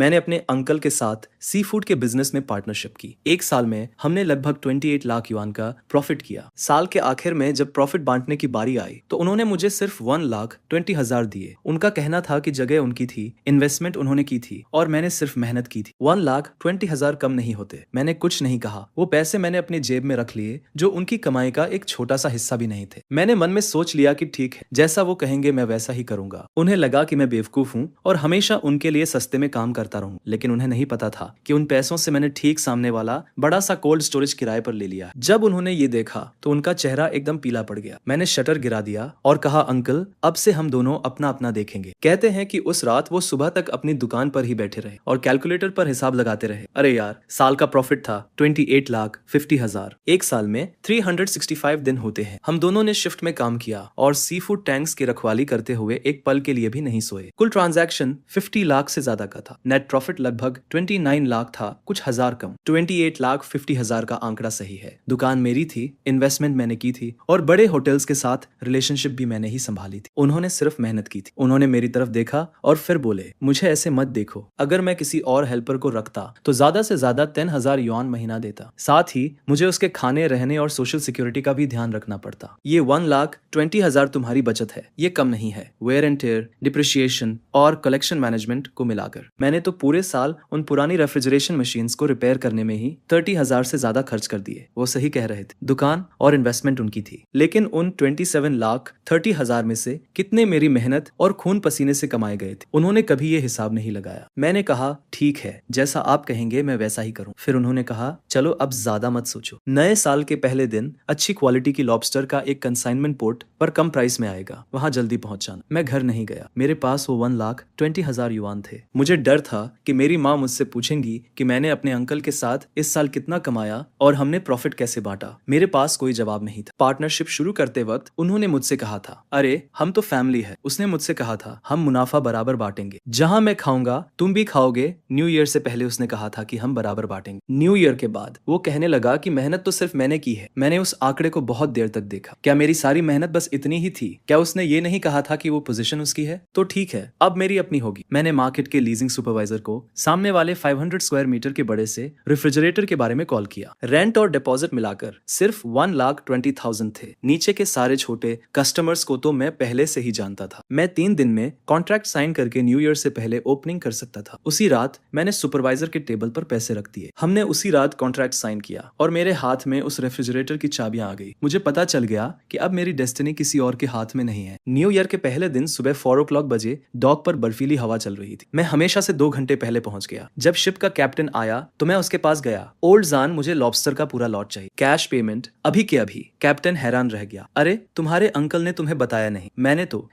मैंने अपने अंकल के साथ सी फूड के बिजनेस में पार्टनरशिप की। एक साल में हमने लगभग 28 लाख युआन का प्रॉफिट किया। साल के आखिर में जब प्रॉफिट बांटने की बारी आई तो उन्होंने मुझे सिर्फ 1,20,000 दिए। उनका कहना था कि जगह उनकी थी, इन्वेस्टमेंट उन्होंने की थी और मैंने सिर्फ मेहनत की थी। 1,20,000 कम नहीं होते। मैंने कुछ नहीं कहा। वो पैसे मैंने अपनी जेब में रख लिए, जो उनकी कमाई का एक छोटा सा हिस्सा भी नहीं थे। मैंने मन में सोच लिया कि ठीक है, जैसा वो कहेंगे मैं वैसा ही करूंगा। उन्हें लगा कि मैं बेवकूफ हूँ और हमेशा उनके लिए सस्ते में काम करता रहूं, लेकिन उन्हें नहीं पता था कि उन पैसों से मैंने ठीक सामने वाला बड़ा सा कोल्ड स्टोरेज किराए पर ले लिया। जब उन्होंने ये देखा तो उनका चेहरा एकदम पीला पड़ गया। मैंने शटर गिरा दिया और कहा, अंकल अब से हम दोनों अपना अपना देखेंगे। कहते हैं कि उस रात वो सुबह तक अपनी दुकान पर ही बैठे रहे और कैलकुलेटर पर हिसाब लगाते रहे। अरे यार, साल का प्रॉफिट था 28,50,000। एक साल में 365 दिन होते हैं। हम दोनों ने शिफ्ट में काम किया और सी फूड टैंक्स की रखवाली करते हुए एक पल के लिए भी नहीं सोए। कुल ट्रांजैक्शन 50 लाख से ज्यादा का था। नेट प्रॉफिट लगभग 29 लाख था, कुछ हजार कम। 28,50,000 का आंकड़ा सही है। दुकान मेरी थी, इन्वेस्टमेंट मैंने की थी और बड़े होटल्स के साथ रिलेशनशिप भी मैंने ही संभाली थी। उन्होंने सिर्फ मेहनत की थी। उन्होंने मेरी तरफ देखा और फिर बोले, मुझे ऐसे मत देखो। अगर मैं किसी और हेल्पर को रखता तो ज्यादा से ज्यादा 10,000 युआन महीना देता। साथ ही मुझे उसके खाने, रहने और सोशल सिक्योरिटी का भी ध्यान रखना पड़ता। ये 1,20,000 तुम्हारी बचत है, ये कम नहीं है। वेयर एंड टेयर, डिप्रिशिएशन और कलेक्शन मैनेजमेंट को मिलाकर मैंने तो पूरे साल उन पुरानी रेफ्रिजरेशन मशीन्स को रिपेयर करने में ही 30,000 से ज्यादा खर्च कर दिए। वो सही कह रहे थे। दुकान और इन्वेस्टमेंट उनकी थी, लेकिन उन 27,30,000 में से कितने मेरी मेहनत और खून पसीने से कमाए गए थे, उन्होंने कभी ये हिसाब नहीं लगाया। मैंने कहा, ठीक है, जैसा आप कहेंगे मैं वैसा ही करूं। फिर उन्होंने कहा, चलो अब ज्यादा मत सोचो। नए साल के पहले दिन अच्छी क्वालिटी की लॉबस्टर का एक कंसाइनमेंट पोर्ट पर कम प्राइस में आएगा, वहां जल्दी पहुंच जाना। मैं घर नहीं गया। मेरे पास वो 1,20,000 युआन थे। मुझे डर था कि मेरी माँ मुझसे पूछेंगी कि मैंने अपने अंकल के साथ इस साल कितना कमाया और हमने प्रॉफिट कैसे बांटा। मेरे पास कोई जवाब नहीं था। पार्टनरशिप शुरू करते वक्त उन्होंने मुझसे कहा था, अरे हम तो फैमिली है। उसने मुझसे कहा था, हम मुनाफा बराबर बांटेंगे। जहां मैं खाऊंगा तुम भी खाओगे। न्यू ईयर से पहले उसने कहा था कि हम बराबर बांटेंगे। न्यू ईयर के बाद वो कहने लगा कि मेहनत तो सिर्फ मैंने की है। मैंने उस आंकड़े को बहुत देर तक देखा। क्या मेरी सारी मेहनत बस इतनी ही थी? क्या उसने ये नहीं कहा था कि वो पोजीशन उसकी है? तो ठीक है, अब मेरी अपनी होगी। मैंने मार्केट के लीजिंग सुपरवाइजर को सामने वाले 500 स्क्वायर मीटर के बड़े से रेफ्रिजरेटर के बारे में कॉल किया। रेंट और डिपॉजिट मिलाकर सिर्फ 1,20,000 थे। नीचे के सारे छोटे कस्टमर्स को तो मैं पहले से ही जानता था। मैं 3 दिन में कॉन्ट्रैक्ट साइन करके न्यू ईयर से पहले ओपनिंग कर सकता था। उसी रात मैंने सुपरवाइजर के टेबल पर पैसे रख दिए। हमने उसी रात कॉन्ट्रैक्ट साइन किया और मेरे हाथ में उस रेफ्रिजरेटर की चाबियां आ गई। मुझे पता चल गया कि अब मेरी डेस्टिनी किसी और के हाथ में नहीं है। न्यू ईयर के पहले दिन सुबह 4 o'clock बजे डॉक पर बर्फीली हवा चल रही थी। मैं हमेशा से 2 घंटे पहले पहुंच गया। जब शिप का कैप्टन आया तो मैं उसके पास गया। ओल्ड जान, मुझे लॉबस्टर का पूरा लॉट चाहिए, कैश पेमेंट अभी के अभी। कैप्टन हैरान रह गया। अरे तुम्हारे अंकल ने तुम्हें बताया नहीं?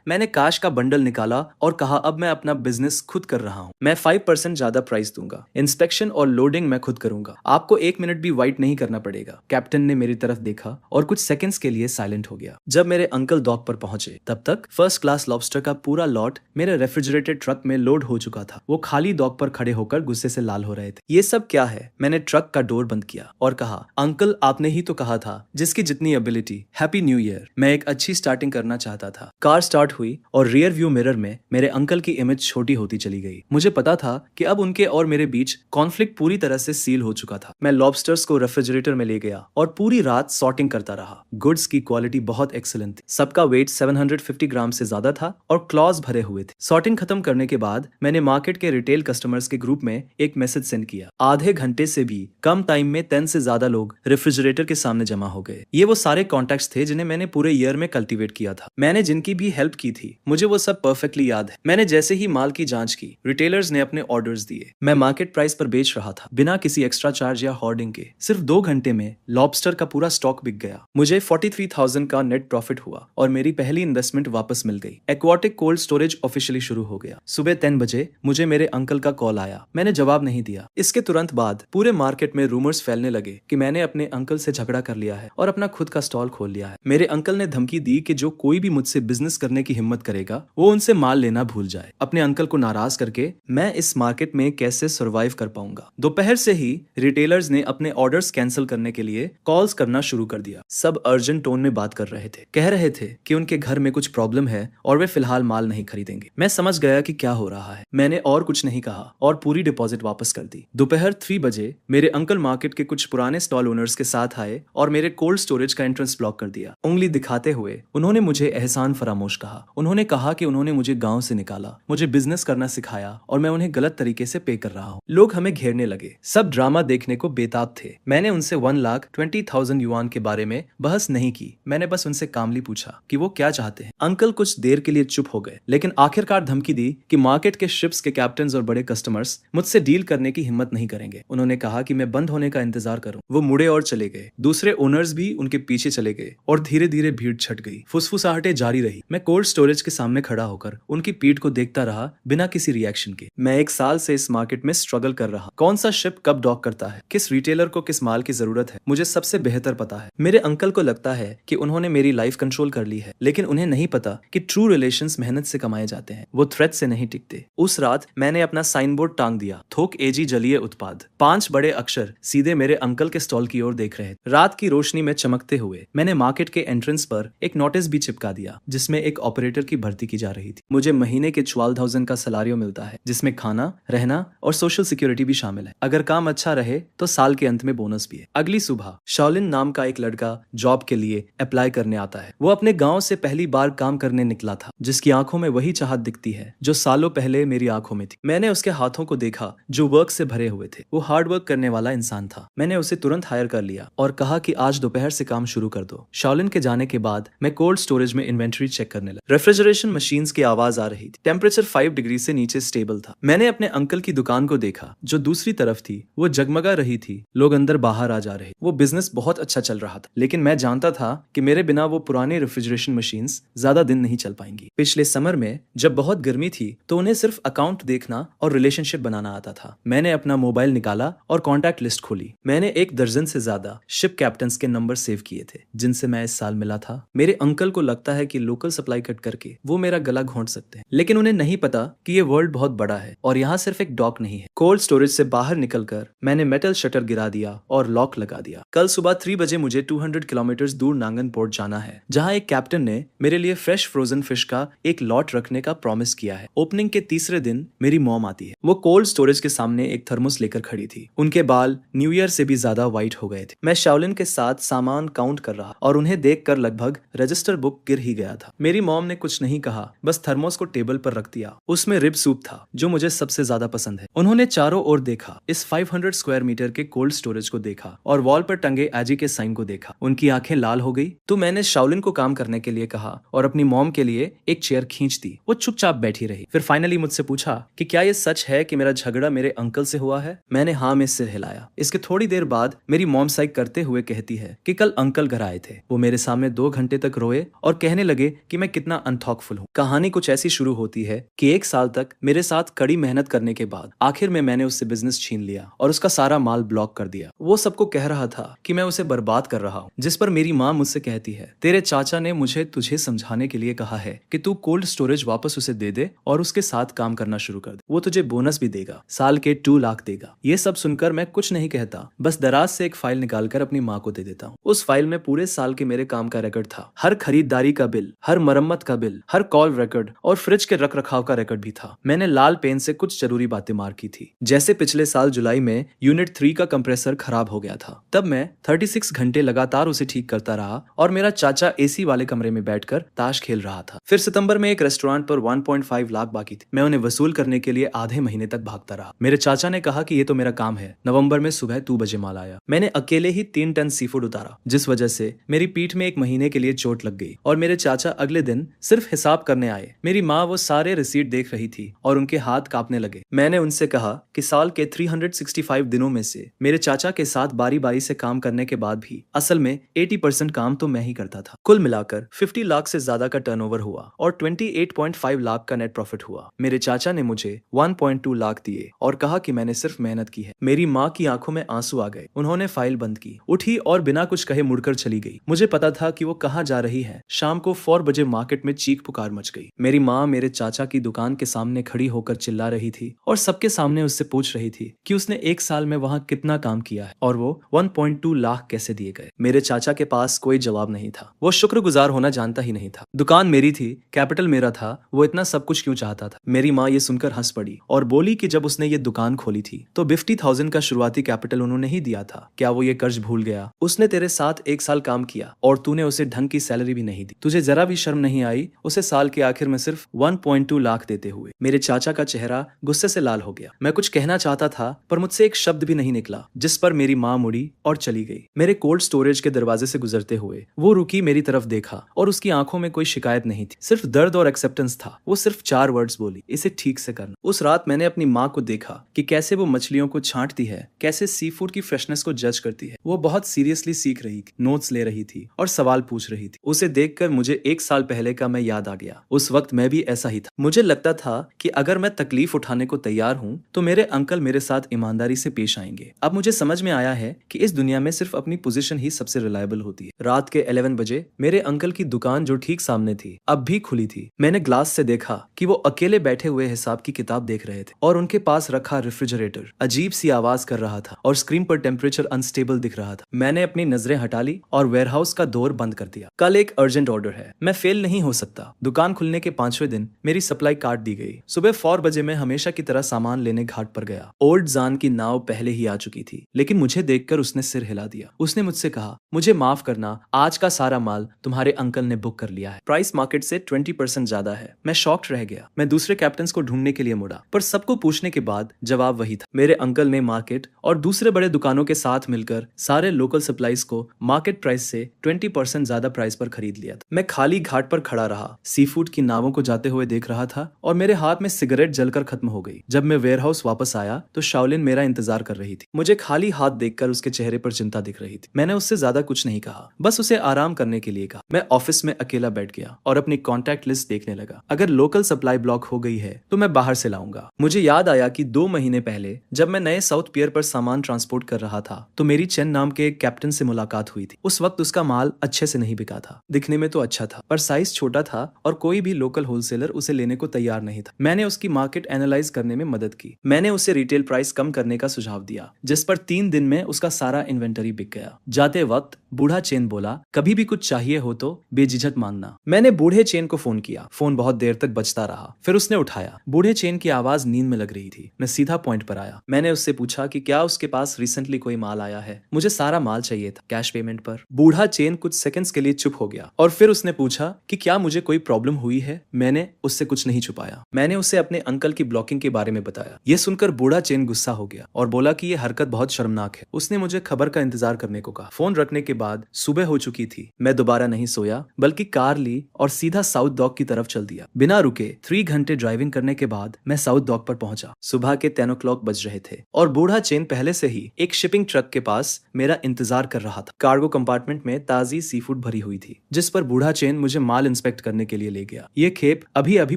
मैंने काश का बंडल निकाला और कहा, अब मैं अपना बिजनेस खुद कर रहा हूँ। मैं 5% ज्यादा प्राइस दूंगा। इंस्पेक्शन और लोडिंग मैं खुद करूंगा। आपको 1 मिनट भी वाइट नहीं करना पड़ेगा। कैप्टन ने मेरी तरफ देखा और कुछ सेकंड्स के लिए साइलेंट हो गया। जब मेरे अंकल डॉक पर पहुंचे तब तक फर्स्ट क्लास लॉबस्टर का पूरा लॉट मेरे रेफ्रिजरेटेड ट्रक में लोड हो चुका था। वो खाली डॉक पर खड़े होकर गुस्से से लाल हो रहे थे। ये सब क्या है? मैंने ट्रक का डोर बंद किया और कहा, अंकल आपने ही तो कहा था जिसकी जितनी एबिलिटी। Happy new year. मैं एक अच्छी स्टार्टिंग करना चाहता था। कार स्टार्ट हुई और रियर व्यू मिरर में मेरे अंकल की इमेज छोटी होती चली गई। मुझे पता था कि अब उनके और मेरे बीच कॉन्फ्लिक्ट पूरी तरह से सील हो चुका था। मैं लॉबस्टर्स को रेफ्रिजरेटर में ले गया और पूरी रात सॉर्टिंग करता रहा। गुड्स की क्वालिटी बहुत एक्सीलेंट थी। सबका वेट 750 ग्राम से ज्यादा था और क्लॉज भरे हुए थे। सॉर्टिंग खत्म करने के बाद मैंने मार्केट के रिटेल कस्टमर्स के ग्रुप में एक मैसेज सेंड किया। आधे घंटे से भी कम टाइम में 10 से ज्यादा लोग रेफ्रिजरेटर के सामने जमा हो गए। ये वो सारे कॉन्टैक्ट्स थे जिन्हें मैंने पूरे ईयर में कल्टीवेट किया था। मैंने जिनकी भी हेल्प की थी, मुझे वो सब परफेक्टली याद है। मैंने जैसे ही माल की जांच की, रिटेलर्स ने अपने ऑर्डर्स दिए। मैं मार्केट प्राइस पर बेच रहा था, बिना किसी एक्स्ट्रा चार्ज या होर्डिंग के। सिर्फ 2 घंटे में लॉबस्टर का पूरा स्टॉक बिक गया। मुझे 43,000 का नेट प्रॉफिट हुआ और मेरी पहली इन्वेस्टमेंट वापस मिल गई। एक्वाटिक कोल्ड स्टोरेज ऑफिशियली शुरू हो गया। सुबह 10 बजे मुझे मेरे अंकल का कॉल आया। मैंने जवाब नहीं दिया। इसके तुरंत बाद पूरे मार्केट में रूमर्स फैलने लगे कि मैंने अपने अंकल से झगड़ा कर लिया है और अपना खुद का स्टॉल खोल लिया है। मेरे अंकल ने धमकी दी कि जो कोई भी मुझसे बिजनेस करने की हिम्मत करेगा वो उनसे माल लेना भूल जाए। अपने अंकल को नाराज करके मैं इस मार्केट में कैसे सर्वाइव कर पाऊंगा। दोपहर से ही रिटेलर्स ने अपने ऑर्डर्स कैंसिल करने के लिए कॉल्स करना शुरू कर दिया। सब अर्जेंट टोन में बात कर रहे थे। कह रहे थे कि उनके घर में कुछ प्रॉब्लम है और वे फिलहाल माल नहीं खरीदेंगे। मैं समझ गया कि क्या हो रहा है। मैंने और कुछ नहीं नहीं कहा और पूरी डिपॉजिट वापस कर दी। दोपहर 3 बजे मेरे अंकल मार्केट के कुछ पुराने स्टॉल ओनर्स के साथ आए और मेरे कोल्ड स्टोरेज का एंट्रेंस ब्लॉक कर दिया। उंगली दिखाते हुए उन्होंने मुझे एहसान फरामोश कहा। उन्होंने कहा कि उन्होंने मुझे गांव से निकाला, मुझे बिजनेस करना सिखाया और मैं उन्हें गलत तरीके से पे कर रहा हूँ। लोग हमें घेरने लगे, सब ड्रामा देखने को बेताब थे। मैंने उनसे 1,20,000 युआन के बारे में बहस नहीं की। मैंने बस उनसे कामली पूछा कि वो क्या चाहते हैं। अंकल कुछ देर के लिए चुप हो गए, लेकिन आखिरकार धमकी दी कि मार्केट के शिप्स के कैप्टन और बड़े कस्टमर्स मुझसे डील करने की हिम्मत नहीं करेंगे। उन्होंने कहा कि मैं बंद होने का इंतजार करूं। वो मुड़े और चले गए। दूसरे ओनर्स भी उनके पीछे चले गए और धीरे धीरे भीड़ छट गई। फुसफुसाहटें जारी रही। मैं कोल्ड स्टोरेज के सामने खड़ा होकर उनकी पीठ को देखता रहा, बिना किसी रिएक्शन के। मैं 1 साल से इस मार्केट में स्ट्रगल कर रहा। कौन सा शिप कब डॉक करता है, किस रिटेलर को किस माल की जरूरत है, मुझे सबसे बेहतर पता है। मेरे अंकल को लगता है कि उन्होंने मेरी लाइफ कंट्रोल कर ली है, लेकिन उन्हें नहीं पता कि ट्रू रिलेशंस मेहनत से कमाए जाते हैं, वो थ्रेट से नहीं टिकते। उस रात मैंने अपना साइन बोर्ड टांग दिया, थोक एजी जलीय उत्पाद। 5 बड़े अक्षर सीधे मेरे अंकल के स्टॉल की ओर देख रहे थे। रात की रोशनी में चमकते हुए मैंने मार्केट के एंट्रेंस पर एक नोटिस भी चिपका दिया, जिसमें एक ऑपरेटर की भर्ती की जा रही थी। मुझे महीने के 12,000 का सैलरी मिलता है, जिसमें खाना, रहना और सोशल सिक्योरिटी भी शामिल है। अगर काम अच्छा रहे तो साल के अंत में बोनस भी है। अगली सुबह शाओलिन नाम का एक लड़का जॉब के लिए अप्लाई करने आता है। वो अपने गांव से पहली बार काम करने निकला था, जिसकी आंखों में वही चाहत दिखती है जो सालों पहले मेरी आंखों में थी। मैंने उसके हाथों को देखा जो वर्क से भरे हुए थे। वो हार्ड वर्क करने वाला इंसान था। मैंने उसे तुरंत हायर कर लिया और कहा कि आज दोपहर से काम शुरू कर दो। शाओलिन के जाने के बाद मैं कोल्ड स्टोरेज में इन्वेंटरी चेक करने लगा। रेफ्रिजरेशन मशीन्स की आवाज आ रही थी। टेम्परेचर 5 डिग्री से नीचे स्टेबल था। मैंने अपने अंकल की दुकान को देखा जो दूसरी तरफ थी। वो जगमगा रही थी, लोग अंदर बाहर आ जा रहे। वो बिजनेस बहुत अच्छा चल रहा था, लेकिन मैं जानता था कि मेरे बिना वो पुरानी रेफ्रिजरेशन मशीन्स ज्यादा दिन नहीं चल पाएंगी। पिछले समर में जब बहुत गर्मी थी तो उन्हें सिर्फ अकाउंट देखना और रिलेशनशिप बनाना आता था। मैंने अपना मोबाइल निकाला और कॉन्टैक्ट लिस्ट खोली। मैंने 1 दर्जन से ज्यादा शिप कैप्टन्स के नंबर सेव किए थे जिनसे मैं इस साल मिला था। मेरे अंकल को लगता है कि लोकल सप्लाई कट करके वो मेरा गला घोंट सकते हैं, लेकिन उन्हें नहीं पता कि ये वर्ल्ड बहुत बड़ा है और यहाँ सिर्फ एक डॉक नहीं है। कोल्ड स्टोरेज से बाहर निकलकर मैंने मेटल शटर गिरा दिया और लॉक लगा दिया। कल सुबह 3 बजे मुझे 200 किलोमीटर दूर नांगन पोर्ट जाना है, जहाँ एक कैप्टन ने मेरे लिए फ्रेश फ्रोजन फिश का एक लॉट रखने का प्रॉमिस किया है। ओपनिंग के तीसरे दिन मेरी मॉम आती है। वो कोल्ड स्टोरेज के सामने एक थर्मोस लेकर खड़ी थी। उनके बाल न्यू ईयर से भी ज्यादा व्हाइट हो गए थे। मैं शाओलिन के साथ सामान काउंट कर रहा और उन्हें देखकर लगभग रजिस्टर बुक गिर ही गया था। मेरी मॉम ने कुछ नहीं कहा, बस थर्मोस को टेबल पर रख दिया। उसमें रिब सूप था जो मुझे सबसे ज्यादा पसंद है। उन्होंने चारों ओर देखा, इस 500 स्क्वायर मीटर के कोल्ड स्टोरेज को देखा और वॉल पर टंगे एजी के साइन को देखा। उनकी आंखें लाल हो गई। तो मैंने शाओलिन को काम करने के लिए कहा और अपनी मॉम के लिए एक चेयर खींच दी। वो चुपचाप बैठी रही। फिर फाइनली मुझसे पूछा कि क्या ये सच है कि मेरा झगड़ा मेरे अंकल से हुआ है। मैंने हाँ में सिर हिलाया। इसके थोड़ी देर बाद मेरी मॉम साइक करते हुए कहती है कि कल अंकल घर आए थे। वो मेरे सामने 2 घंटे तक रोए और कहने लगे कि मैं कितना अनथॉकफुल हूँ। कहानी कुछ ऐसी शुरू होती है कि 1 साल तक मेरे साथ कड़ी मेहनत करने के बाद आखिर में मैंने उससे बिजनेस छीन लिया और उसका सारा माल ब्लॉक कर दिया। वो सबको कह रहा था कि मैं उसे बर्बाद कर रहा हूँ, जिस पर मेरी माँ मुझसे कहती है, तेरे चाचा ने मुझे तुझे समझाने के लिए कहा है कि तू कोल्ड स्टोरेज वापस उसे दे दे और उसके साथ काम करना शुरू कर दे। वो तुझे बोनस भी देगा, साल के 2 लाख देगा। ये सब सुनकर मैं कुछ नहीं कहता, बस दराज से एक फाइल निकालकर अपनी माँ को दे देता हूँ। उस फाइल में पूरे साल के मेरे काम का रिकॉर्ड था। हर खरीदारी का बिल, हर मरम्मत का बिल, हर कॉल रिकॉर्ड और फ्रिज के रख रखाव का रिकॉर्ड भी था। मैंने लाल पेन से कुछ जरूरी बातें मार्क की थी, जैसे पिछले साल जुलाई में यूनिट 3 का कंप्रेसर खराब हो गया था। तब मैं 36 घंटे लगातार उसे ठीक करता रहा और मेरा चाचा एसी वाले कमरे में बैठकर ताश खेल रहा था। फिर सितंबर में एक रेस्टोरेंट पर 1.5 लाख बाकी थे। मैं उन्हें वसूल करने के लिए आधे महीने तक भागता रहा। मेरे चाचा ने कहा कि ये तो मेरा काम है। नवंबर में सुबह 2 बजे माल आया। मैंने अकेले ही 3 टन सी फूड उतारा, जिस वजह से मेरी पीठ में 1 महीने के लिए चोट लग गई और मेरे चाचा अगले दिन सिर्फ हिसाब करने आए। मेरी माँ वो सारे रिसीट देख रही थी और उनके हाथ कांपने लगे। मैंने उनसे कहा कि साल के 365 दिनों में से मेरे चाचा के साथ बारी बारी से काम करने के बाद भी असल में 80% काम तो मैं ही करता था। कुल मिलाकर 50 लाख से ज्यादा का टर्नओवर हुआ और 28.5 लाख का नेट प्रॉफिट हुआ। मेरे चाचा ने मुझे 1.2 लाख दिए और कहा कि मैंने सिर्फ मेहनत की है। मेरी माँ की आंखों में आंसू आ गए। उन्होंने फाइल बंद की, उठी और बिना कुछ कहे मुड़कर चली गई। मुझे पता था कि वो कहाँ जा रही है। शाम को 4 बजे मार्केट में चीख पुकार मच गई। मेरी माँ मेरे चाचा की दुकान के सामने खड़ी होकर चिल्ला रही थी और सबके सामने उससे पूछ रही थी कि उसने 1 साल में वहाँ कितना काम किया है और वो 1.2 लाख कैसे दिए गए। मेरे चाचा के पास कोई जवाब नहीं था। वो शुक्रगुजार होना जानता ही नहीं था। दुकान मेरी थी, कैपिटल मेरा था, वो इतना सब कुछ क्यों चाहता था। मेरी माँ ये सुनकर हंस पड़ी और बोली कि जब उसने ये दुकान खोली थी तो 50,000 का शुरुआती कैपिटल उन्होंने ही दिया था। क्या वो ये कर्ज भूल गया? उसने तेरे साथ 1 साल काम किया और तूने उसे ढंग की सैलरी भी नहीं दी। तुझे जरा भी शर्म नहीं आई उसे साल के आखिर में सिर्फ 1.2 लाख देते हुए? मेरे चाचा का चेहरा गुस्से से लाल हो गया। मैं कुछ कहना चाहता था पर मुझसे एक शब्द भी नहीं निकला, जिस पर मेरी माँ मुड़ी और चली गई। मेरे कोल्ड स्टोरेज के दरवाजे से गुजरते हुए वो रुकी, मेरी तरफ देखा और उसकी आंखों में कोई शिकायत नहीं थी, सिर्फ दर्द और एक्सेप्टेंस था। वो सिर्फ 4 वर्ड्स बोली, इसे ठीक से करना। उस रात मैंने अपनी माँ को देखा कि कैसे वो मछलियों को छांटती है, कैसे सी फूड की फ्रेशनेस को जज करती है। वो बहुत सीरियसली सीख रही थी, नोट्स ले रही थी और सवाल पूछ रही थी। उसे देखकर मुझे 1 साल पहले का मैं याद आ गया। उस वक्त मैं भी ऐसा ही था। मुझे लगता था कि अगर मैं तकलीफ उठाने को तैयार हूँ तो मेरे अंकल मेरे साथ ईमानदारी से पेश आएंगे। अब मुझे समझ में आया है कि इस दुनिया में सिर्फ अपनी पोजीशन ही सबसे रिलायबल होती है। रात के 11 बजे मेरे अंकल की दुकान जो ठीक सामने थी अब भी खुली थी। मैंने ग्लास से देखा कि वो अकेले बैठे हुए हिसाब की किताब देख रहे थे और उनके पास रखा रेफ्रिजरेटर अजीब सी आवाज कर रहा था और स्क्रीन पर टेम्परेचर अनस्टेबल दिख रहा था। मैंने अपनी नजरें हटा ली और वेयरहाउस का डोर बंद कर दिया। कल एक अर्जेंट ऑर्डर है, मैं फेल नहीं हो सकता। दुकान खुलने के 5वें दिन मेरी सप्लाई काट दी गई। सुबह 4 बजे मैं हमेशा की तरह सामान लेने घाट पर गया। ओल्ड जान की नाव पहले ही आ चुकी थी, लेकिन मुझे देखकर उसने सिर हिला दिया। उसने मुझसे कहा, मुझे माफ करना, आज का सारा माल तुम्हारे अंकल ने बुक कर लिया है। प्राइस मार्केट से 20% ज्यादा है। मैं शॉक्ड रह गया। मैं दूसरे कैप्टन को ढूंढने के लिए मुड़ा, पर सबको पूछने के बाद जवाब वही था। मेरे अंकल ने मार्केट और दूसरे बड़े दुकानों के साथ मिलकर सारे लोकल सप्लाईज को मार्केट प्राइस से 20% ज्यादा प्राइस पर खरीद लिया था। मैं खाली घाट पर खड़ा रहा, सी फूड की नावों को जाते हुए देख रहा था और मेरे हाथ में सिगरेट जलकर खत्म हो गई। जब मैं वेयरहाउस वापस आया तो शाओलिन मेरा इंतजार कर रही थी। मुझे खाली हाथ देखकर उसके चेहरे पर चिंता दिख रही थी। मैंने उससे ज्यादा कुछ नहीं कहा, बस उसे आराम करने के लिए कहा। मैं ऑफिस में अकेला बैठ गया और अपनी कॉन्टैक्ट लिस्ट देखने लगा। अगर लोकल सप्लाई ब्लॉक हो गई है तो मैं बाहर से लाऊंगा। मुझे याद आया कि 2 महीने पहले जब मैं नए साउथ पियर पर सामान ट्रांसपोर्ट कर रहा था तो मेरी चेन नाम के एक कैप्टन से मुलाकात हुई थी। उस वक्त उसका माल अच्छे से नहीं बिका था। दिखने में तो अच्छा था पर साइज छोटा था और कोई भी लोकल होलसेलर उसे लेने को तैयार नहीं था। मैंने उसकी मार्केट एनालाइज करने में मदद की। मैंने उसे रिटेल प्राइस कम करने का सुझाव दिया, जिस पर 3 दिन में उसका सारा इन्वेंटरी बिक गया। जाते वक्त बूढ़ा चेन बोला, कभी भी कुछ चाहिए हो तो बेझिझक मांगना। मैंने बूढ़े चेन को फोन किया। फोन बहुत देर तक बजता रहा, फिर उसने उठाया। बूढ़े चेन की आवाज नींद में लग रही थी। मैं सीधा पॉइंट पर आया। मैंने उससे पूछा कि क्या उसके पास रिसेंटली कोई माल आया है। मुझे सारा माल चाहिए था, कैश पेमेंट पर। बूढ़ा चेन कुछ सेकंड्स के लिए चुप हो गया और फिर उसने पूछा कि क्या मुझे कोई प्रॉब्लम हुई है। मैंने उससे कुछ नहीं छुपाया। मैंने उसे अपने अंकल की ब्लॉकिंग के बारे में बताया। यह सुनकर बूढ़ा चेन गुस्सा हो गया और बोला कि यह हरकत बहुत शर्मनाक है। उसने मुझे खबर का इंतजार करने को कहा। फोन रखने के बाद सुबह हो चुकी थी। मैं दोबारा नहीं सोया, बल्कि कार ली और सीधा साउथ डॉक की तरफ चल दिया। बिना रुके 3 घंटे ड्राइविंग करने के बाद मैं साउथ डॉक पर पहुंचा। सुबह के 10 o'clock बज रहे थे और बूढ़ा चेन पहले से ही एक शिपिंग ट्रक के पास मेरा इंतजार कर रहा था। कार्गो कंपार्टमेंट में ताजी सी फूड भरी हुई थी, जिस पर बूढ़ा चेन मुझे माल इंस्पेक्ट करने के लिए ले गया। ये खेप अभी अभी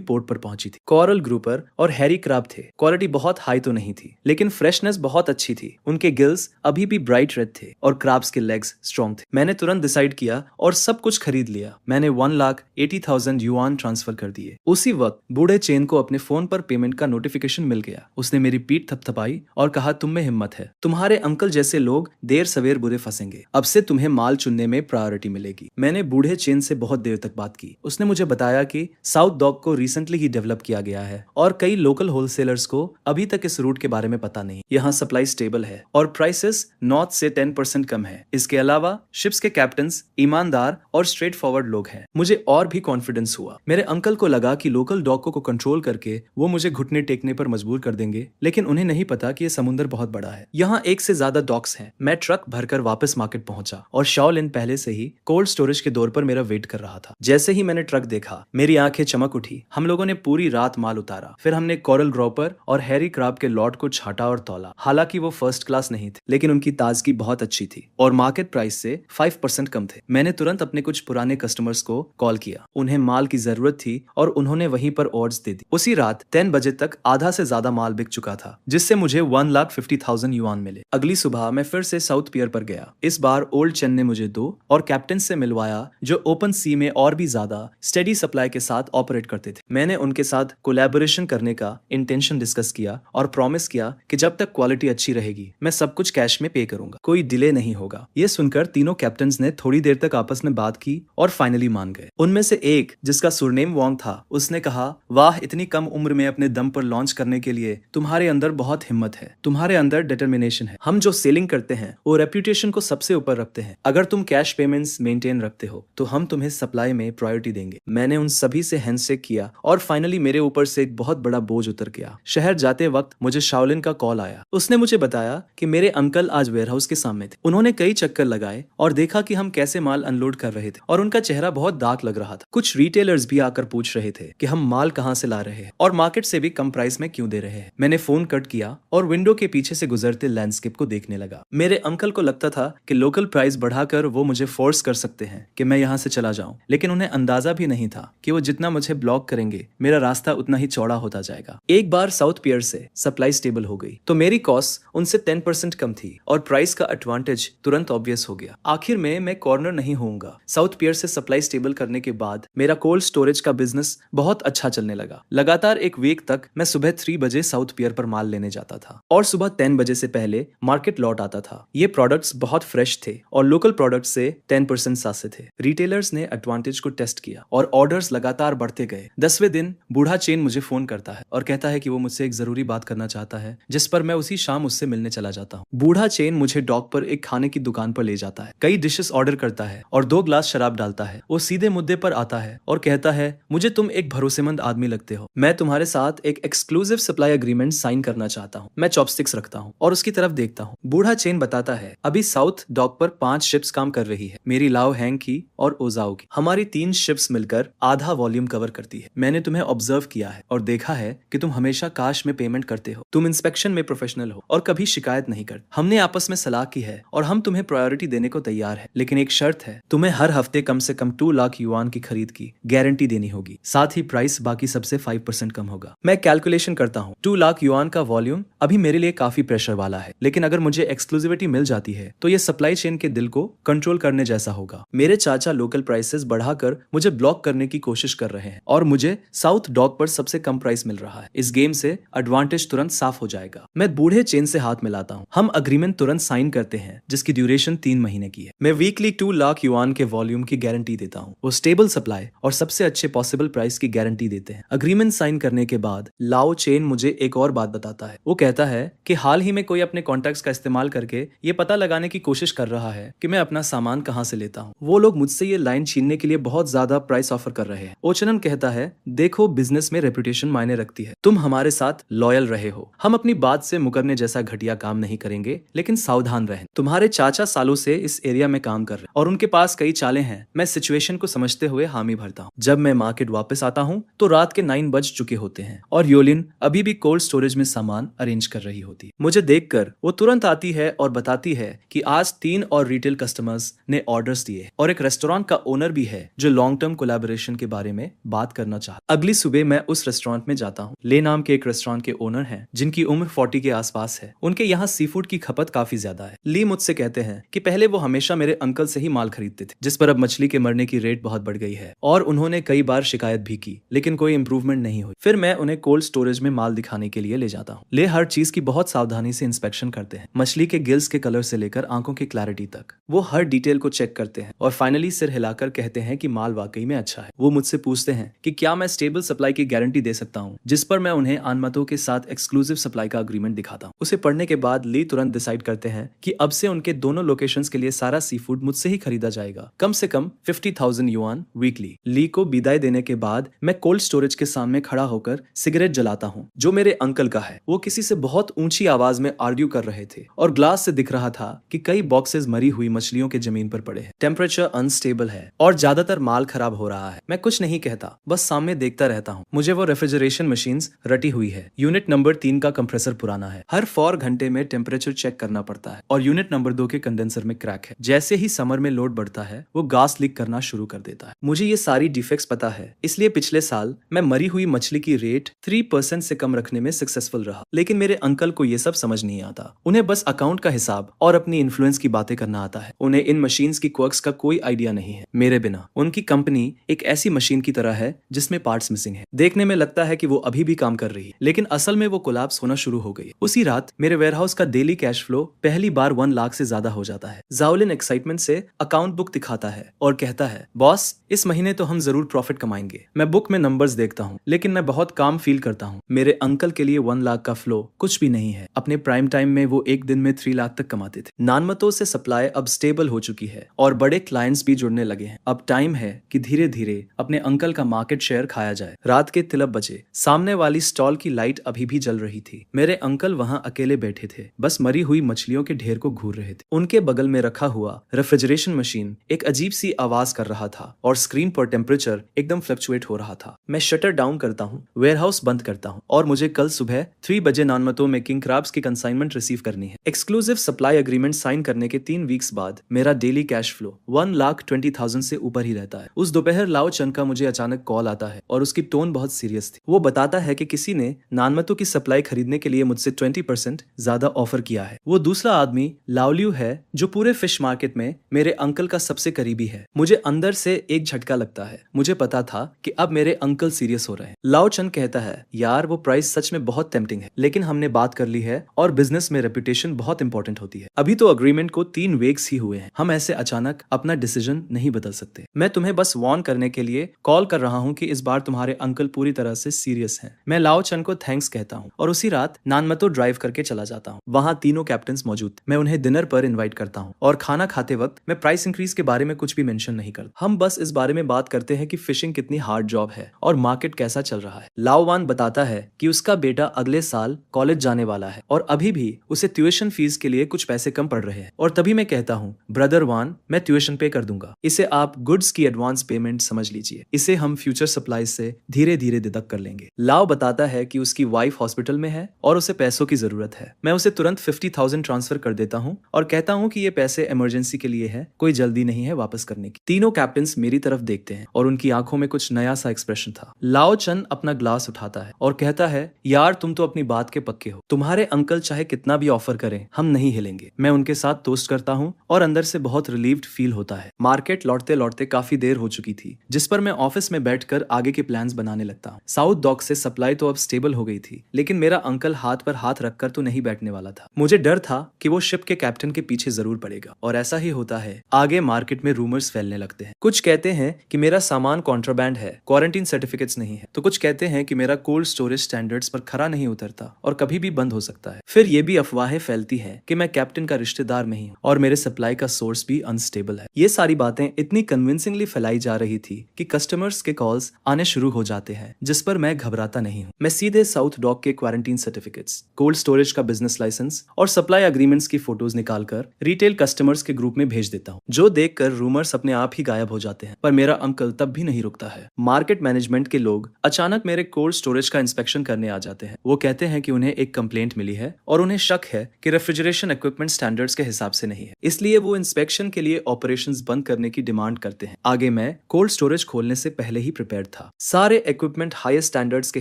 पोर्ट पर पहुंची थी। कोरल ग्रुपर और हैरी क्रैब थे। क्वालिटी बहुत हाई तो नहीं थी, लेकिन फ्रेशनेस बहुत अच्छी थी। उनके गिल्स अभी भी ब्राइट रेड थे और क्रैब्स के लेग्स स्ट्रॉन्ग थे। मैंने तुरंत डिसाइड किया और सब कुछ खरीद लिया। मैंने 1,80,000 युआन ट्रांसफर कर दिए। उसी वक्त बूढ़े चेन को अपने फोन पर पेमेंट का नोटिफिकेशन मिल गया। उसने मेरी पीठ थपथपाई और कहा, तुम में हिम्मत है। तुम्हारे अंकल जैसे लोग देर सवेर बुरे फंसेंगे। अब से तुम्हें माल चुनने में प्रायोरिटी मिलेगी। मैंने बूढ़े चेन से बहुत देर तक बात की। उसने मुझे बताया कि साउथ डॉक को रिसेंटली ही डेवलप किया गया है और कई लोकल होलसेलर्स को अभी तक इस रूट के बारे में पता नहीं। यहाँ सप्लाई स्टेबल है और प्राइसेस नॉर्थ से 10% कम है। इसके अलावा शिप्स के कैप्टन्स ईमानदार और स्ट्रेट फॉरवर्ड लोग हैं। मुझे और भी कॉन्फिडेंस हुआ। मेरे अंकल को लगा कि लोकल डॉकों को कंट्रोल करके वो मुझे घुटने टेकने पर मजबूर कर देंगे, लेकिन उन्हें नहीं पता कि ये समुद्र बहुत बड़ा है। यहाँ 1 से ज्यादा डॉक्स हैं। मैं ट्रक भरकर वापस मार्केट पहुंचा और शाओलिन पहले से ही कोल्ड स्टोरेज के डोर पर मेरा वेट कर रहा था। जैसे ही मैंने ट्रक देखा, मेरी आंखें चमक उठी। हम लोगों ने पूरी रात माल उतारा। फिर हमने कोरल ग्रोपर और हैरी क्रैब के लॉट को छाटा और तौला। हालांकि वो फर्स्ट क्लास नहीं थे, लेकिन उनकी ताजगी बहुत अच्छी थी और मार्केट प्राइस से 5% कम थे। मैंने तुरंत अपने कुछ पुराने कस्टमर्स को कॉल किया। उन्हें माल की जरूरत थी और उन्होंने वहीं पर ऑर्डर्स दे दी। उसी रात 10 बजे तक आधा से ज्यादा माल बिक चुका था, जिससे मुझे 1,50,000 युआन मिले। अगली सुबह मैं फिर से साउथ पियर पर गया। इस बार ओल्ड चेन ने मुझे 2 और कैप्टन से मिलवाया जो ओपन सी में और भी ज्यादा स्टेडी सप्लाई के साथ ऑपरेट करते थे। मैंने उनके साथ कोलैबोरेशन करने का इंटेंशन डिस्कस किया और प्रॉमिस किया कि जब तक क्वालिटी अच्छी रहेगी मैं सब कुछ कैश में पे करूंगा, कोई डिले नहीं होगा। ये सुनकर तीनों कैप्टन्स ने थोड़ी देर तक आपस में बात की और फाइनली मान गए। उनमें से एक, जिसका सुरनेम वोंग था, उसने कहा, वाह, इतनी कम उम्र में अपने दम पर लॉन्च करने के लिए तुम्हारे अंदर बहुत हिम्मत है, तुम्हारे अंदर डिटर्मिनेशन है। हम जो सेलिंग करते हैं वो रेप्यूटेशन को सबसे ऊपर रखते हैं। अगर तुम कैश पेमेंट्स मेंटेन रखते हो तो हम तुम्हें सप्लाई में प्रायोरिटी देंगे। मैंने उन सभी से हैंडशेक किया और फाइनली मेरे ऊपर से एक बहुत बड़ा बोझ उतर गया। शहर जाते वक्त मुझे शाओलिन का कॉल आया। उसने मुझे बताया कि मेरे अंकल आज वेयरहाउस के सामने थे। उन्होंने कई चक्कर लगाए और देखा कि हम कैसे माल अनलोड कर रहे थे और उनका चेहरा बहुत डार्क लग रहा था। कुछ रिटेलर्स भी आकर पूछ रहे थे कि हम माल कहां से ला रहे हैं और मार्केट से भी कम प्राइस में क्यों दे रहे हैं। मैंने फोन कट किया और विंडो के पीछे से गुजरते लैंडस्केप को देखने लगा। मेरे अंकल को लगता था कि लोकल प्राइस बढ़ाकर वो मुझे फोर्स कर सकते हैं कि मैं यहाँ से चला जाऊं, लेकिन उन्हें अंदाजा भी नहीं था कि वो जितना मुझे ब्लॉक करेंगे मेरा रास्ता उतना ही चौड़ा होता जाएगा। एक बार साउथ पियर से सप्लाई स्टेबल हो गई तो मेरी कॉस्ट उनसे 10% कम थी और प्राइस का एडवांटेज तुरंत ऑब्वियस हो गया। आखिर में मैं कॉर्नर नहीं होऊंगा। साउथ पियर से सप्लाई स्टेबल करने के बाद मेरा कोल्ड स्टोरेज का बिजनेस बहुत अच्छा चलने लगा। लगातार एक वीक तक मैं सुबह 3 बजे साउथ पियर पर माल लेने जाता था और सुबह 10 बजे से पहले मार्केट लौट आता था। ये प्रोडक्ट्स बहुत फ्रेश थे और लोकल प्रोडक्ट्स से 10% सस्ते थे। रिटेलर्स ने एडवांटेज को टेस्ट किया और ऑर्डर्स लगातार बढ़ते गए। 10वें दिन बूढ़ा चेन मुझे फोन करता है और कहता है कि वो मुझसे एक जरूरी बात करना चाहता है, जिस पर मैं उसी शाम उससे मिलने चला जाता हूँ। बूढ़ा चेन मुझे डॉक पर एक खाने की दुकान पर ले जाता है, कई डिशेस ऑर्डर करता है और 2 ग्लास शराब डालता है। वो सीधे मुद्दे पर आता है और कहता है, मुझे तुम एक भरोसेमंद आदमी लगते हो। मैं तुम्हारे साथ एक एक्सक्लूसिव सप्लाई एग्रीमेंट साइन करना चाहता हूँ। मैं चॉपस्टिक्स रखता हूँ और उसकी तरफ देखता हूँ। बूढ़ा चेन बताता है, अभी साउथ डॉक पर 5 शिप्स काम कर रही है, मेरी लाओ हैंग की और ओजाओ की। हमारी 3 शिप्स मिलकर आधा वॉल्यूम कवर करती है। मैंने तुम्हें ऑब्जर्व किया है और देखा है कि तुम हमेशा काश में पेमेंट करते हो। तुम इंस्पेक्शन में प्रोफेशनल हो और कभी शिकायत नहीं करते। हमने आपस में सलाह की है और हम तुम्हें प्रायोरिटी देने को तैयार है, लेकिन एक शर्त है, तुम्हें हर हफ्ते कम से कम 2 लाख युआन की खरीद की गारंटी देनी होगी। साथ ही प्राइस बाकी सबसे 5% कम होगा। मैं कैलकुलेशन करता हूँ, 2 लाख युआन का वॉल्यूम अभी मेरे लिए काफी प्रेशर वाला है, लेकिन अगर मुझे एक्सक्लूसिविटी मिल जाती है तो ये सप्लाई चेन के दिल को कंट्रोल करने जैसा होगा। मेरे चाचा लोकल प्राइसेस बढ़ाकर मुझे ब्लॉक करने की कोशिश कर रहे हैं और मुझे साउथ डॉक पर सबसे कम प्राइस मिल रहा है। इस गेम से एडवांटेज तुरंत साफ हो जाएगा। मैं बूढ़े चेन से हाथ मिलाता हूँ। हम अग्रीमेंट तुरंत साइन करते हैं जिसकी ड्यूरेशन 3 महीने की है। मैं वीकली 2 लाख युआन के वॉल्यूम की गारंटी देता हूँ। वो स्टेबल सप्लाई और सबसे अच्छे पॉसिबल प्राइस की गारंटी देते हैं। अग्रीमेंट साइन करने के बाद लाओ चेन मुझे एक और बात बताता है। वो कहता है कि हाल ही में कोई अपने कॉन्टैक्ट्स का इस्तेमाल करके ये पता लगाने की कोशिश कर रहा है कि मैं अपना सामान कहाँ से लेता हूँ। वो लोग मुझसे ये लाइन छीनने के लिए बहुत ज्यादा प्राइस ऑफर कर रहे हैं। ओचनन कहता है, देखो बिजनेस में रेपुटेशन मायने रखती है। तुम हमारे साथ लॉयल रहे हो। हम अपनी बात से मुकरने जैसा घटिया काम नहीं करेंगे, लेकिन सावधान रहें। तुम्हारे चाचा सालों से इस एरिया में काम कर रहे हैं और उनके पास कई चालें हैं। मैं सिचुएशन को समझते हुए हामी भरता हूँ। जब मैं मार्केट वापस आता हूँ तो रात के 9 बज चुके होते हैं और योलिन अभी भी कोल्ड स्टोरेज में सामान अरेंज कर रही होती है। मुझे देखकर वो तुरंत आती है और बताती है कि आज 3 और रिटेल कस्टमर्स ने ऑर्डर्स दिए और एक रेस्टोरेंट का ओनर भी है जो लॉन्ग टर्म कोलैबोरेशन के बारे में बात करना चाहता। अगली सुबह मैं उस रेस्टोरेंट में जाता हूँ। ले नाम के एक रेस्टोरेंट के ओनर हैं जिनकी उम्र 40 के आसपास है। उनके यहाँ सी फूड की खपत काफी ज्यादा है। ली मुझसे कहते हैं कि पहले वो हमेशा मेरे अंकल से ही माल खरीदते थे, जिस पर अब मछली के मरने की रेट बहुत बढ़ गई है और उन्होंने कई बार शिकायत भी की, लेकिन कोई इंप्रूवमेंट नहीं हुई। फिर मैं उन्हें कोल्ड स्टोरेज में माल दिखाने के लिए ले जाता हूँ। ले हर चीज की बहुत सावधानी से इंस्पेक्शन करते हैं, मछली के गिल्स के कलर से लेकर आंखों की क्लैरिटी तक। वो हर डिटेल को चेक करते हैं और फाइनली सिर हिलाकर कहते हैं कि माल वाकई में अच्छा है। वो मुझसे पूछते हैं कि क्या मैं स्टेबल सप्लाई की गारंटी दे सकता हूँ, जिस पर मैं उन्हें अनमतों के साथ एक्सक्लूसिव सप्लाई का अग्रीमेंट दिखाता हूँ। उसे पढ़ने के बाद ली तुरंत डिसाइड करते हैं कि अब से उनके दोनों लोकेशंस के लिए सारा सी फूड मुझसे ही खरीदा जाएगा, कम से कम 50,000 युआन वीकली। ली को विदाई देने के बाद मैं कोल्ड स्टोरेज के सामने खड़ा होकर सिगरेट जलाता हूँ, जो मेरे अंकल का है। वो किसी से बहुत ऊंची आवाज में आर्ग्यू कर रहे थे और ग्लास से दिख रहा था कि कई बॉक्सेस मरी हुई मछलियों के जमीन पर पड़े हैं। टेम्परेचर अनस्टेबल है और ज्यादातर माल खराब हो रहा है। मैं कुछ नहीं कहता, बस सामने देखता रहता हूँ। मुझे वो रेफ्रिजरेशन मशीन्स रटी हुई है। यूनिट नंबर 3 का कंप्रेसर पुराना है, हर 4 घंटे में टेम्परेचर चेक करना पड़ता है और यूनिट नंबर 2 के कंडेंसर में क्रैक है। जैसे ही समर में लोड बढ़ता है वो गैस लीक करना शुरू कर देता है। मुझे ये सारी डिफेक्ट्स पता है, इसलिए पिछले साल मैं मरी हुई मछली की रेट 3% से कम रखने में सक्सेसफुल रहा। लेकिन मेरे अंकल को ये सब समझ नहीं आता। उन्हें बस अकाउंट का हिसाब और अपनी इन्फ्लुएंस की बातें करना आता है। उन्हें इन मशीन्स की क्वर्क्स का कोई आइडिया नहीं है। मेरे बिना उनकी कंपनी एक ऐसी मशीन की तरह है जिसमें पार्ट्स मिसिंग है। देखने में लगता है कि वो अभी भी काम कर रही है, लेकिन असल में वो कोलैप्स होना शुरू हो गई। उसी रात मेरे वेयरहाउस का डेली कैश फ्लो पहली बार 1 लाख से ज्यादा हो जाता है। जाओलिन एक्साइटमेंट से अकाउंट बुक दिखाता है और कहता है, बॉस इस महीने तो हम जरूर प्रॉफिट कमाएंगे। मैं बुक में नंबर्स देखता हूँ, लेकिन मैं बहुत काम फील करता हूँ। मेरे अंकल के लिए 1 लाख का फ्लो कुछ भी नहीं है। अपने प्राइम टाइम में वो एक दिन में 3 लाख तक कमाते थे। नानमतो से सप्लाई अब स्टेबल हो चुकी है और बड़े क्लाइंट्स भी जुड़ने लगे हैं। अब टाइम है कि धीरे धीरे अपने अंकल का मार्केट शेयर खाया जाए। रात के 3 बजे सामने वाली स्टॉल की लाइट अभी भी जल रही थी। मेरे अंकल वहां अकेले बैठे थे, बस मरी हुई मछलियों के ढेर को घूर रहे थे। उनके बगल में रखा हुआ रेफ्रिजरेशन मशीन एक अजीब सी आवाज कर रहा था और स्क्रीन पर टेम्परेचर एकदम फ्लक्चुएट हो रहा था। मैं शटर डाउन करता हूँ, वेयरहाउस बंद करता हूँ और मुझे कल सुबह 3 बजे नानमतो में किंग क्रैब्स की कंसाइनमेंट रिसीव करनी है। एक्सक्लूसिव सप्लाई एग्रीमेंट साइन करने के 3 वीक्स बाद मेरा डेली कैश फ्लो 1,20,000 से ऊपर ही रहता है। उस दोपहर लाओ चन का मुझे अचानक कॉल आता है और उसकी टोन बहुत सीरियस थी। वो बताता है कि किसी ने नानमतो की सप्लाई खरीदने के लिए मुझसे 20% ज्यादा ऑफर किया है। वो दूसरा आदमी लाओलियू है जो पूरे फिश मार्केट में मेरे अंकल का सबसे करीबी है। मुझे अंदर से एक झटका लगता है। मुझे पता था कि अब मेरे अंकल सीरियस हो रहे हैं। लाओ चन कहता है, यार वो प्राइस सच में बहुत टेम्पटिंग है, लेकिन हमने बात कर ली है और बिजनेस में रेपुटेशन बहुत इंपॉर्टेंट होती है। अभी तो अग्रीमेंट को 3 वीक्स ही हुए हैं। हम ऐसे अचानक अपना डिसीजन नहीं बदल सकते। मैं तुम्हें बस वार्न करने के लिए कॉल कर रहा हूँ कि इस बार तुम्हारे अंकल पूरी तरह से सीरियस हैं। मैं लाओ चन को थैंक्स कहता हूँ और उसी रात नानमतो ड्राइव करके चला जाता हूँ। वहाँ तीनों कैप्टन्स मौजूद थे। मैं उन्हें डिनर पर इन्वाइट करता हूँ और खाना खाते वक्त मैं प्राइस इंक्रीज के बारे में कुछ भी मेंशन नहीं करता। हम बस इस बारे में बात करते हैं कि फिशिंग कितनी हार्ड जॉब है और मार्केट कैसा चल रहा है। लाओ वान बताता है कि उसका बेटा अगले साल कॉलेज जाने वाला है और अभी भी उसे ट्यूशन फीस के लिए कुछ पैसे कम पड़ रहे हैं। और तभी मैं कहता हूँ, ब्रदर वान, मैं ट्यूशन पे कर दूंगा। इसे आप गुड्स की एडवांस पेमेंट समझ लीजिए। इसे हम फ्यूचर सप्लाई से धीरे धीरे डिडक्ट कर लेंगे। लाओ बताता है कि उसकी वाइफ हॉस्पिटल में है और उसे पैसों की जरूरत है। मैं उसे तुरंत 50,000 ट्रांसफर कर देता हूँ और कहता हूँ कि ये पैसे इमरजेंसी के लिए है, कोई जल्दी नहीं है वापस करने की। तीनों कैप्टन्स मेरी तरफ देखते हैं और उनकी आंखों में कुछ नया सा एक्सप्रेशन था। लाओ चन अपना ग्लास उठाता है और कहता है, यार तुम तो अपनी बात के पक्के हो। तुम्हारे अंकल चाहे कितना भी ऑफर करें, हम नहीं हिलेंगे। मैं उनके साथ टोस्ट करता हूँ और अंदर से बहुत रिलीव्ड फील होता है। मार्केट लौटते लौटते काफी देर हो चुकी थी, जिस पर मैं ऑफिस में बैठकर आगे के प्लान्स बनाने लगता हूँ। साउथ डॉक से सप्लाई तो अब स्टेबल हो गई थी, लेकिन मेरा अंकल हाथ पर हाथ रखकर तो नहीं बैठने वाला था। मुझे डर था कि वो शिप के कैप्टन के पीछे जरूर पड़ेगा और ऐसा ही होता है। आगे मार्केट में रूमर्स फैलने लगते हैं। कुछ कहते हैं कि मेरा सामान कॉन्ट्राबैंड है, क्वारंटीन सर्टिफिकेट्स नहीं है, तो कुछ कहते हैं कि मेरा कोल्ड स्टोरेज स्टैंडर्ड्स पर खरा नहीं उतरता और कभी भी बंद हो सकता है। फिर ये भी अफवाहें फैलती हैं कि मैं कैप्टन का रिश्तेदार नहीं हूँ और मेरे सप्लाई का सोर्स भी अनस्टेबल है। ये सारी बातें इतनी कन्विंसिंगली फैलाई जा रही थी कि कस्टमर्स के कॉल्स आने शुरू हो जाते हैं, जिस पर मैं घबराता नहीं हूँ। मैं सीधे साउथ डॉक के क्वारंटीन सर्टिफिकेट्स, कोल्ड स्टोरेज का बिजनेस लाइसेंस और सप्लाई एग्रीमेंट्स की फोटोज निकालकर रिटेल कस्टमर्स के ग्रुप में भेज देता हूँ, जो देखकर रूमर्स अपने आप ही गायब हो जाते हैं। पर मेरा अंकल तब भी नहीं रुकता है। मार्केट मैनेजमेंट के लोग अचानक मेरे कोल्ड स्टोरेज का इंस्पेक्शन करने आ जाते हैं। वो कहते हैं कि उन्हें एक कंप्लेंट मिली है और उन्हें शक है कि रेफ्रिजरेशन इक्विपमेंट स्टैंडर्ड्स के हिसाब से नहीं है, इसलिए वो इंस्पेक्शन के लिए ऑपरेशंस बंद करने की डिमांड करते हैं। आगे मैं कोल्ड स्टोरेज खोलने से पहले ही प्रिपेयर्ड था। सारे इक्विपमेंट हाईएस्ट स्टैंडर्ड्स के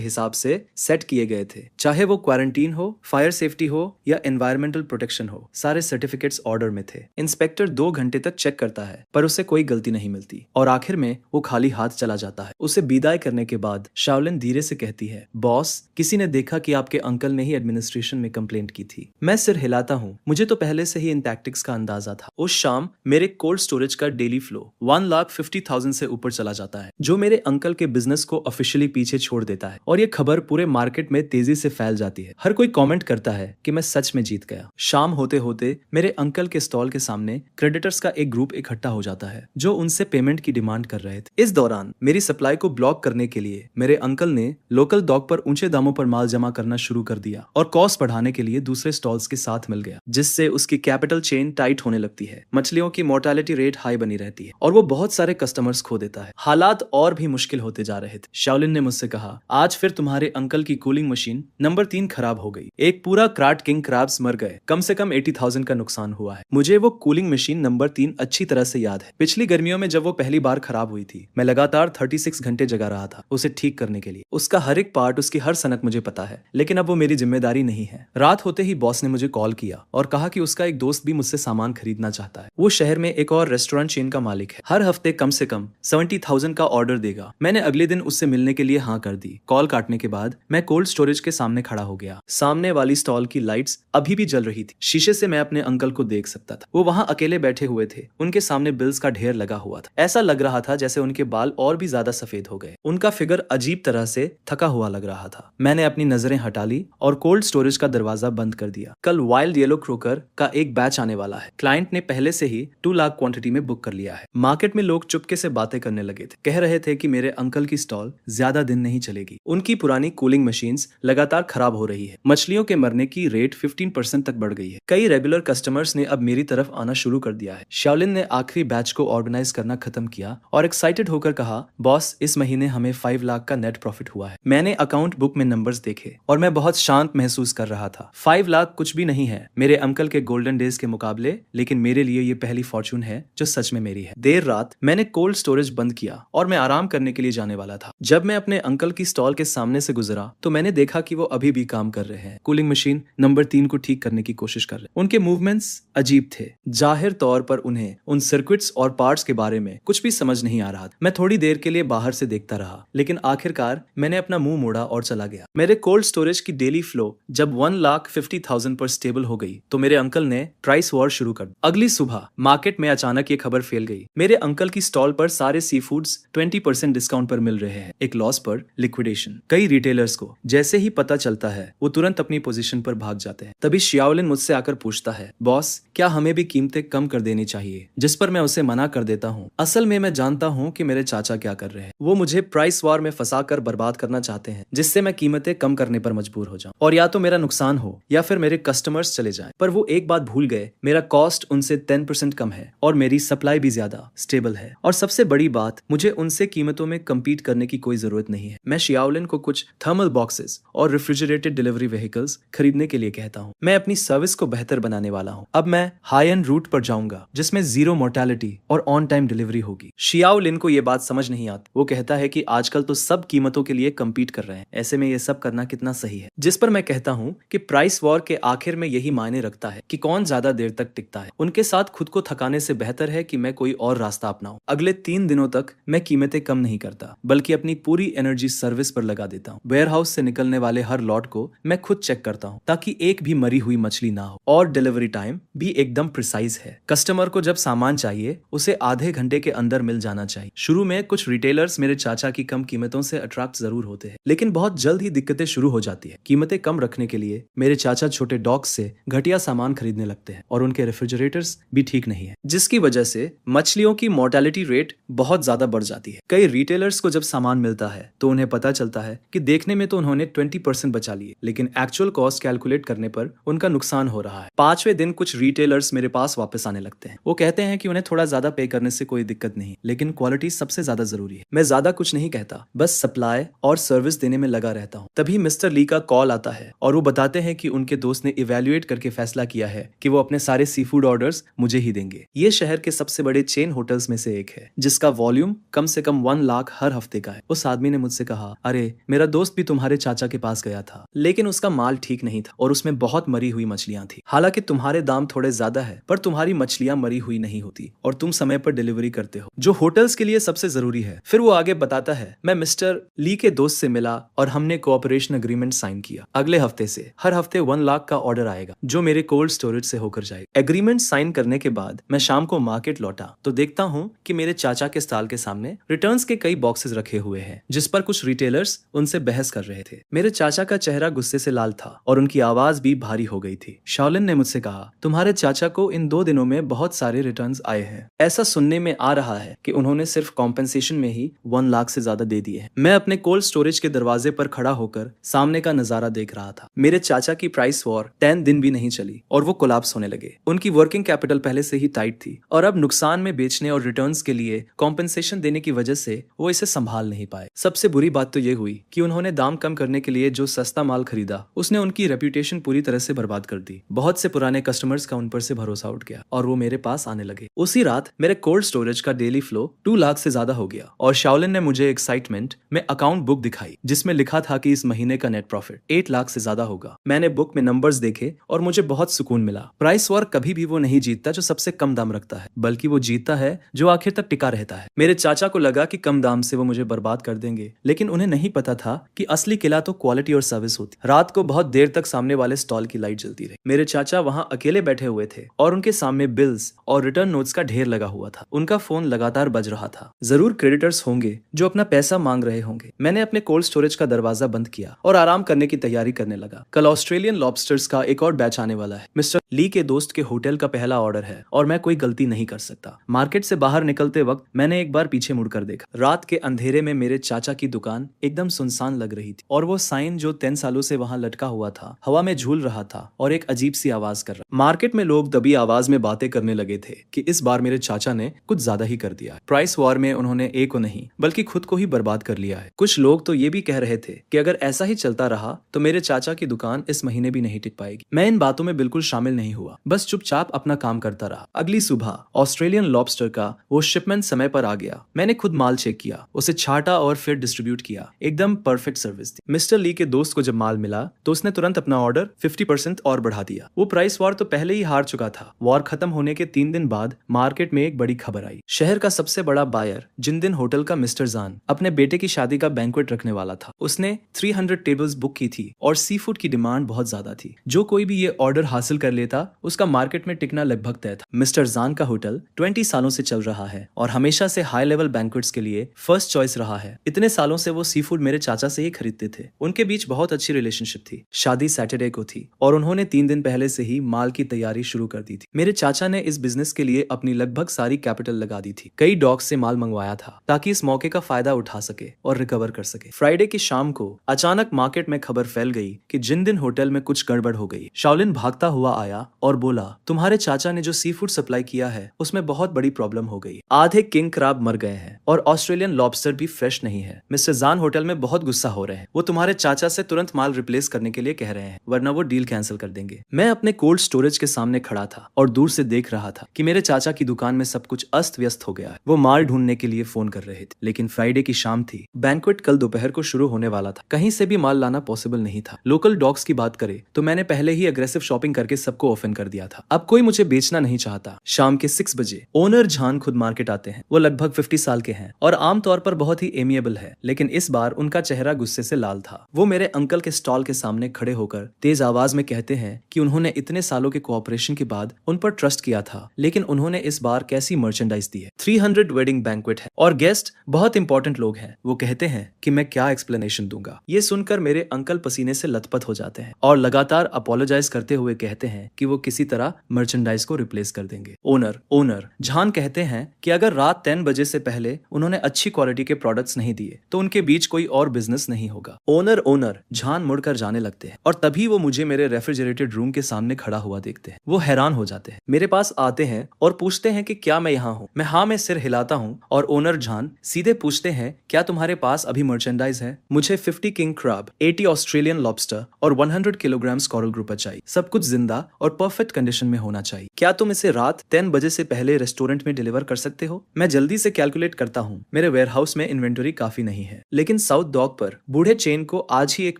हिसाब से सेट किए गए थे, चाहे वो क्वारंटीन हो, फायर सेफ्टी हो या एनवायरमेंटल प्रोटेक्शन हो। सारे सर्टिफिकेट्स ऑर्डर में थे। इंस्पेक्टर 2 घंटे तक चेक करता है, पर उसे कोई गलती नहीं मिलती और आखिर में वो खाली हाथ चला जाता है। उसे विदाई करने के बाद शाओलिन धीरे से कहती है, बॉस, किसी ने देखा कि आपके अंकल ने ही एडमिनिस्ट्रेशन में कंप्लेंट की थी। मैं सिर हिलाता हूँ। मुझे तो पहले से ही इन टैक्टिक्स का अंदाजा था। उस शाम मेरे कोल्ड स्टोरेज का डेली फ्लो 1,50,000 से ऊपर चला जाता है, जो मेरे अंकल के बिजनेस को ऑफिशियली पीछे छोड़ देता है और ये खबर पूरे मार्केट में तेजी से फैल जाती है। हर कोई कमेंट करता है कि मैं सच में जीत गया। शाम होते होते मेरे अंकल के स्टॉल के सामने क्रेडिटर्स का एक ग्रुप इकट्ठा हो जाता है, जो उनसे पेमेंट की डिमांड कर रहे थे। इस दौरान मेरी सप्लाई को ब्लॉक करने के लिए मेरे अंकल ने लोकल डॉक पर ऊंचे दामों पर माल जमा करना शुरू कर दिया और कॉस्ट बढ़ाने के लिए दूसरे स्टॉल्स के साथ मिल गया, जिससे उसकी कैपिटल चेन टाइट होने लगती है। मछलियों की मोर्टेलिटी रेट हाई बनी रहती है और वो बहुत सारे कस्टमर्स खो देता है। हालात और भी मुश्किल होते जा रहे थे। शाओलिन ने मुझसे कहा, आज फिर तुम्हारे अंकल की कूलिंग मशीन नंबर 3 खराब हो गई। एक पूरा क्राट किंग क्रैब्स मर गए। कम से कम 80,000 का नुकसान हुआ है। मुझे वो कूलिंग मशीन नंबर 3 अच्छी तरह से याद है। पिछली गर्मियों में जब वो पहली बार खराब हुई थी, मैं लगातार 36 घंटे जगा रहा था उसे ठीक करने के लिए। उसका हर एक पार्ट, उसकी हर सनक मुझे पता है, लेकिन अब वो मेरी जिम्मेदारी नहीं है। रात होते ही बॉस ने मुझे कॉल किया और कहा कि उसका एक दोस्त भी मुझसे सामान खरीदना चाहता है। वो शहर में एक और रेस्टोरेंट चेन का मालिक है। हर हफ्ते कम से कम 70,000 का ऑर्डर देगा। मैंने अगले दिन उससे मिलने के लिए हाँ कर दी। कॉल काटने के बाद मैं कोल्ड स्टोरेज के सामने खड़ा हो गया। सामने वाली स्टॉल की लाइट्स अभी भी जल रही थी। शीशे से मैं अपने अंकल को देख सकता था। वो वहां अकेले बैठे हुए थे। उनके सामने बिल्स का ढेर लगा हुआ था। ऐसा लग रहा था जैसे उनके बाल और भी ज्यादा सफेद हो गए। उनका फिगर अजीब तरह से थका हुआ लग रहा था। मैंने अपनी नजरें हटा ली और कोल्ड स्टोरेज का दरवाजा बंद कर दिया। कल वाइल्ड येलो क्रोकर का एक बैच आने वाला है। क्लाइंट ने पहले से ही 2 लाख क्वांटिटी में बुक कर लिया है। मार्केट में लोग चुपके से बातें करने लगे थे, कह रहे थे कि मेरे अंकल की स्टॉल ज्यादा दिन नहीं चलेगी। उनकी पुरानी कूलिंग मशीन्स लगातार खराब हो रही है। मछलियों के मरने की रेट 15% तक बढ़ गई है। कई रेगुलर कस्टमर्स ने अब मेरी तरफ आना शुरू कर दिया है। शाओलिन ने आखिरी बैच को ऑर्गेनाइज करना खत्म किया और एक्साइटेड होकर कहा, बॉस इस महीने हमें 5 लाख का नेट प्रॉफिट हुआ है। मैंने अकाउंट बुक में नंबर्स देखे और मैं बहुत शांत महसूस कर रहा था। 5 लाख कुछ भी नहीं है मेरे अंकल के गोल्डन डेज के मुकाबले, लेकिन मेरे लिए ये पहली फॉर्चून है जो सच में मेरी है। देर रात मैंने कोल्ड स्टोरेज बंद किया और मैं आराम करने के लिए जाने वाला था। जब मैं अपने अंकल की स्टॉल के सामने से गुजरा तो मैंने देखा कि वो अभी भी काम कर रहे हैं। कूलिंग मशीन नंबर 3 को ठीक करने की कोशिश कर रहे। उनके मूवमेंट्स अजीब थे। जाहिर तौर पर उन्हें उन सर्किट्स और पार्ट्स के बारे में कुछ भी समझ नहीं आ रहा था। मैं थोड़ी देर के लिए बाहर से देखता रहा, लेकिन आखिरकार मैंने अपना मुंह मोड़ा और चला गया। मेरे कोल्ड स्टोरेज की डेली फ्लो जब 1,50,000 पर स्टेबल हो गई तो मेरे अंकल ने प्राइस वॉर शुरू कर दी। अगली सुबह मार्केट में अचानक ये खबर फैल गई, मेरे अंकल की स्टॉल पर सारे सी फूड्स 20% डिस्काउंट पर मिल रहे हैं। एक लॉस पर लिक्विडेशन। कई रिटेलर्स को जैसे ही पता चलता है वो तुरंत अपनी पोजीशन पर भाग जाते हैं। तभी शाओलिन मुझसे आकर पूछता है, बॉस क्या हमें भी कीमतें कम कर देनी चाहिए? जिस पर मैं उसे मना कर देता हूँ। असल में मैं जानता हूँ कि मेरे चाचा क्या कर रहे हैं। वो मुझे प्राइस वॉर में फंसा कर बर्बाद करना चाहते हैं, जिससे मैं कीमतें कम करने पर मजबूर हो जाऊं और या तो मेरा नुकसान हो या फिर मेरे कस्टमर्स चले जाएं। पर वो एक बात भूल गए, मेरा कॉस्ट उनसे 10% कम है और मेरी सप्लाई भी ज्यादा स्टेबल है। और सबसे बड़ी बात, मुझे उनसे कीमतों में कम्पीट करने की कोई जरूरत नहीं है। मैं शाओलिन को कुछ थर्मल बॉक्सेस और रेफ्रिजरेटेड डिलीवरी व्हीकल्स खरीदने के लिए कहता हूँ। मैं अपनी सर्विस को बेहतर बनाने वाला हूँ। अब मैं हाई एंड रूट पर जाऊंगा जिसमें 0 मोर्टेलिटी और ऑन टाइम डिलीवरी होगी। शाओलिन को ये बात समझ नहीं आती। वो कहता है कि आजकल तो सब कीमतों के लिए कम्पीट कर रहे हैं, ऐसे में ये सब करना कितना सही है। जिस पर मैं कहता हूँ कि प्राइस वॉर के आखिर में यही मायने रखता है कि कौन ज्यादा देर तक टिकता है। उनके साथ खुद को थकाने से बेहतर है कि मैं कोई और रास्ता अपनाऊं। अगले 3 दिनों तक मैं कीमतें कम नहीं करता, बल्कि अपनी पूरी एनर्जी सर्विस पर लगा देता हूँ। वेयरहाउस से निकलने वाले हर लॉट को मैं खुद चेक करता हूँ ताकि एक भी मरी हुई मछली ना हो, और डिलीवरी टाइम भी एकदम प्रिसाइज है। कस्टमर को जब सामान चाहिए उसे आधे घंटे के अंदर मिल जाना चाहिए। शुरू में कुछ रिटेलर्स मेरे चाचा की कम कीमतों से अट्रैक्ट जरूर होते हैं, लेकिन बहुत जल्द ही दिक्कतें शुरू हो जाती है। कीमतें कम रखने के लिए मेरे चाचा छोटे डॉग्स से घटिया सामान खरीदने लगते हैं और उनके रेफ्रिजरेटर्स भी ठीक नहीं है, जिसकी वजह से मछलियों की मोर्टेलिटी रेट बहुत ज्यादा बढ़ जाती है। कई रिटेलर्स को जब सामान मिलता है तो उन्हें पता चलता है कि देखने में तो उन्होंने 20% बचा लिए, लेकिन एक्चुअल कॉस्ट कैलकुलेट करने पर उनका नुकसान हो रहा है। 5वें दिन कुछ रिटेलर्स मेरे पास वापस आने लगते हैं। वो कहते हैं कि उन्हें थोड़ा ज्यादा पे करने से कोई दिक्कत नहीं, लेकिन क्वालिटी सबसे ज्यादा जरूरी है। मैं ज्यादा कुछ नहीं कहता, बस सप्लाई और सर्विस देने में लगा रहता हूँ। तभी मिस्टर ली का कॉल आता है और वो बताते हैं कि उनके दोस्त ने इवैल्यूएट करके फैसला किया है कि वो अपने सारे सी फूड ऑर्डर्स मुझे ही देंगे। ये शहर के सबसे बड़े चेन होटल्स में से एक है, जिसका वॉल्यूम कम से कम 1 लाख हर हफ्ते का है। उस आदमी ने मुझसे कहा, अरे मेरा दोस्त भी तुम्हारे चाचा के पास गया था, लेकिन उसका माल ठीक नहीं था और उसमें बहुत मरी हुई मछलियां थी। हालांकि तुम्हारे दाम थोड़े ज्यादा है, पर तुम्हारी मछलियां मरी हुई नहीं होती और तुम समय पर डिलीवरी करते हो, जो होटल्स के लिए सबसे जरूरी है। फिर वो आगे बताता है, मैं मिस्टर ली के दोस्त से मिला और हमने कोऑपरेशन एग्रीमेंट साइन किया। अगले हफ्ते से हर हफ्ते 1 लाख का ऑर्डर आएगा जो मेरे कोल्ड स्टोरेज से होकर जाएगा। एग्रीमेंट साइन करने के बाद मैं शाम को मार्केट लौटा तो देखता हूँ कि मेरे चाचा के स्टॉल के सामने रिटर्न्स के कई बॉक्सेस रखे हुए हैं, जिस पर कुछ रिटेलर्स उनसे बहस कर रहे थे। मेरे चाचा का चेहरा गुस्से से लाल था और उनकी आवाज भी भारी हो गई थी। शाओलिन ने मुझसे कहा, तुम्हारे चाचा को इन 2 दिनों में बहुत सारे रिटर्न्स आए हैं। ऐसा सुनने में आ रहा है कि उन्होंने सिर्फ कॉम्पेंसेशन में ही 1 लाख से ज्यादा दे दिए हैं। मैं अपने कोल्ड स्टोरेज के दरवाजे पर खड़ा होकर सामने का नजारा देख रहा था। मेरे चाचा की प्राइस वॉर 10 दिन भी नहीं चली और वो कोलैप्स होने लगे। उनकी वर्किंग कैपिटल पहले से ही टाइट थी और अब नुकसान में बेचने और रिटर्न्स के लिए कॉम्पेंसेशन देने की वजह से वो इसे संभाल नहीं पाए। सबसे बुरी बात तो ये हुई कि उन्होंने दाम कम करने के लिए जो सस्ता माल खरीदा उसने उनकी रेप्यूटेशन पूरी तरह से बर्बाद कर दी। बहुत से पुराने कस्टमर्स का उन पर से भरोसा उठ गया और वो मेरे पास आने लगे। उसी रात मेरे कोल्ड स्टोरेज का डेली फ्लो 2 लाख से ज्यादा हो गया और शाओलिन ने मुझे एक्साइटमेंट में अकाउंट बुक दिखाई जिसमें लिखा था कि इस महीने का नेट प्रॉफिट 8 लाख से ज्यादा होगा। मैंने बुक में नंबर्स देखे और मुझे बहुत सुकून मिला। प्राइस वॉर कभी भी वो नहीं जीतता जो सबसे कम दाम रखता है, बल्कि वो जीतता है जो आखिर तक टिका रहता है। मेरे चाचा को लगा कि कम दाम से वो मुझे बर्बाद कर देंगे, लेकिन उन्हें नहीं पता था कि असली किला तो क्वालिटी और सर्विस होती। रात को बहुत देर तक सामने वाले स्टॉल की लाइट जलती रही। मेरे चाचा वहां अकेले बैठे हुए हुए थे और उनके सामने बिल्स और रिटर्न नोट्स का ढेर लगा हुआ था। उनका फोन लगातार बज रहा था। जरूर क्रेडिटर्स होंगे जो अपना पैसा मांग रहे होंगे। मैंने अपने कोल्ड स्टोरेज का दरवाजा बंद किया और आराम करने की तैयारी करने लगा। कल ऑस्ट्रेलियन लॉबस्टर्स का एक और बैच आने वाला है। मिस्टर ली के दोस्त के होटल का पहला ऑर्डर है और मैं कोई गलती नहीं कर सकता। मार्केट से बाहर निकलते वक्त मैंने एक बार पीछे मुड़कर देखा। रात के अंधेरे में मेरे चाचा की दुकान एकदम सुनसान लग रही थी और वो साइन जो 10 सालों से वहां लटका हुआ था हवा में झूल रहा था और एक अजीब सी आवाज कर रहा। मार्केट में लोग दबी आवाज में बातें करने लगे थे कि इस बार मेरे चाचा ने कुछ ज्यादा ही कर दिया है। प्राइस वॉर में उन्होंने एक को नहीं बल्कि खुद को ही बर्बाद कर लिया है। कुछ लोग तो ये भी कह रहे थे कि अगर ऐसा ही चलता रहा तो मेरे चाचा की दुकान इस महीने भी नहीं टिक पाएगी। मैं इन बातों में बिल्कुल शामिल नहीं हुआ, बस चुपचाप अपना काम करता रहा। अगली सुबह ऑस्ट्रेलियन लॉबस्टर का वो शिपमेंट समय पर आ गया। मैंने खुद माल चेक किया, उसे छाटा और फिर डिस्ट्रीब्यूट किया। एकदम परफेक्ट सर्विस थी। मिस्टर ली के दोस्त को जब माल मिला तो उसने तुरंत अपना ऑर्डर 50% और बढ़ा दिया। वो प्राइस वॉर तो पहले ही हार चुका था। वॉर खत्म होने के 3 दिन बाद मार्केट में एक बड़ी खबर आई। शहर का सबसे बड़ा बायर जिंदिन होटल का मिस्टर जान अपने बेटे की शादी का बैंक्वेट रखने वाला था। उसने 300 टेबल्स बुक की थी और सी फूड की डिमांड बहुत ज्यादा थी। जो कोई भी ये ऑर्डर हासिल कर लेता उसका मार्केट में टिकना लगभग तय था। मिस्टर जान का होटल 20 सालों से चल रहा है और हमेशा से हाई लेवल बैंक्वेट्स के लिए फर्स्ट चॉइस रहा है। इतने सालों से वो सी फूड मेरे चाचा से ही खरीदते थे। उनके बीच बहुत अच्छी रिलेशनशिप थी। शादी सैटरडे को थी और उन्होंने 3 दिन पहले से ही माल की तैयारी शुरू कर दी थी। मेरे चाचा ने इस बिजनेस के लिए अपनी लगभग सारी कैपिटल लगा दी थी। कई डॉक्स से माल मंगवाया था ताकि इस मौके का फायदा उठा सके और रिकवर कर सके। फ्राइडे की शाम को अचानक मार्केट में खबर फैल गई कि जिंदिन होटल में कुछ गड़बड़ हो गई। शाओलिन भागता हुआ आया और बोला, तुम्हारे चाचा ने जो सी फूड सप्लाई किया है उसमें बहुत बड़ी प्रॉब्लम हो गई। आधे किंग क्रैब मर गए हैं और ऑस्ट्रेलियन लॉबस्टर भी फ्रेश नहीं है। मिस्टर जान होटल में बहुत गुस्सा हो रहे हैं। वो तुम्हारे चाचा से तुरंत माल रिप्लेस करने के लिए कह रहे हैं, वरना वो डील कैंसिल कर देंगे। मैं अपने कोल्ड स्टोरेज के सामने खड़ा था और दूर से देख रहा था कि मेरे चाचा की दुकान में सब कुछ अस्त व्यस्त हो गया है। वो माल ढूंढने के लिए फोन कर रहे थे, लेकिन फ्राइडे की शाम थी। बैंक्वेट कल दोपहर को शुरू होने वाला था। कहीं से भी माल लाना पॉसिबल नहीं था। लोकल डॉग्स की बात करें तो मैंने पहले ही अग्रेसिव शॉपिंग करके सबको ऑफेंड कर दिया था। अब कोई मुझे बेचना नहीं चाहता। शाम के 6 बजे ओनर जान खुद मार्केट आते हैं। वो लगभग 50 साल के हैं और आमतौर पर बहुत ही एमिएबल है, लेकिन इस बार उनका चेहरा गुस्से से लाल था। वो मेरे अंकल के स्टॉल के सामने खड़े होकर तेज आवाज में कहते हैं कि उन्होंने इतने सालों के कोऑपरेशन के बाद उन पर ट्रस्ट किया था, लेकिन उन्होंने इस बार कैसी मर्चेंडाइज दी है। 300 वेडिंग बैंक्वेट है और गेस्ट बहुत इंपॉर्टेंट लोग हैं। वो कहते हैं कि मैं क्या एक्सप्लेनेशन दूंगा। ये सुनकर मेरे अंकल पसीने से लथपथ हो जाते हैं और लगातार अपोलोजाइज करते हुए कहते हैं कि वो किसी तरह मर्चेंडाइज को रिप्लेस कर देंगे। ओनर जान कहते हैं कि अगर रात 10 बजे से पहले उन्होंने अच्छी क्वालिटी के प्रोडक्ट्स नहीं दिए तो उनके बीच कोई और बिजनेस नहीं होगा। ओनर जान मुड़कर जाने लगते हैं और तभी वो मुझे मेरे रेफ्रिजरेटेड रूम के सामने खड़ा हुआ देखते हैं। वो हैरान हो जाते हैं, मेरे पास आते हैं और पूछते हैं कि क्या मैं यहाँ हूँ। मैं हाँ में सिर हिलाता हूँ और ओनर जान सीधे पूछते हैं, क्या तुम्हारे पास अभी मर्चेंडाइज है? मुझे 50 किंग क्रैब, 80 ऑस्ट्रेलियन लॉबस्टर और 100 किलोग्राम कोरल ग्रुपर चाहिए। सब कुछ जिंदा और परफेक्ट कंडीशन में होना चाहिए। क्या तुम इसे रात 10 बजे से पहले रेस्टोरेंट में डिलीवर कर सकते हो? मैं जल्दी से कैलकुलेट करता हूँ। मेरे वेयरहाउस में इन्वेंटरी काफी नहीं है, लेकिन साउथ डॉक पर बूढ़े चेन को आज ही एक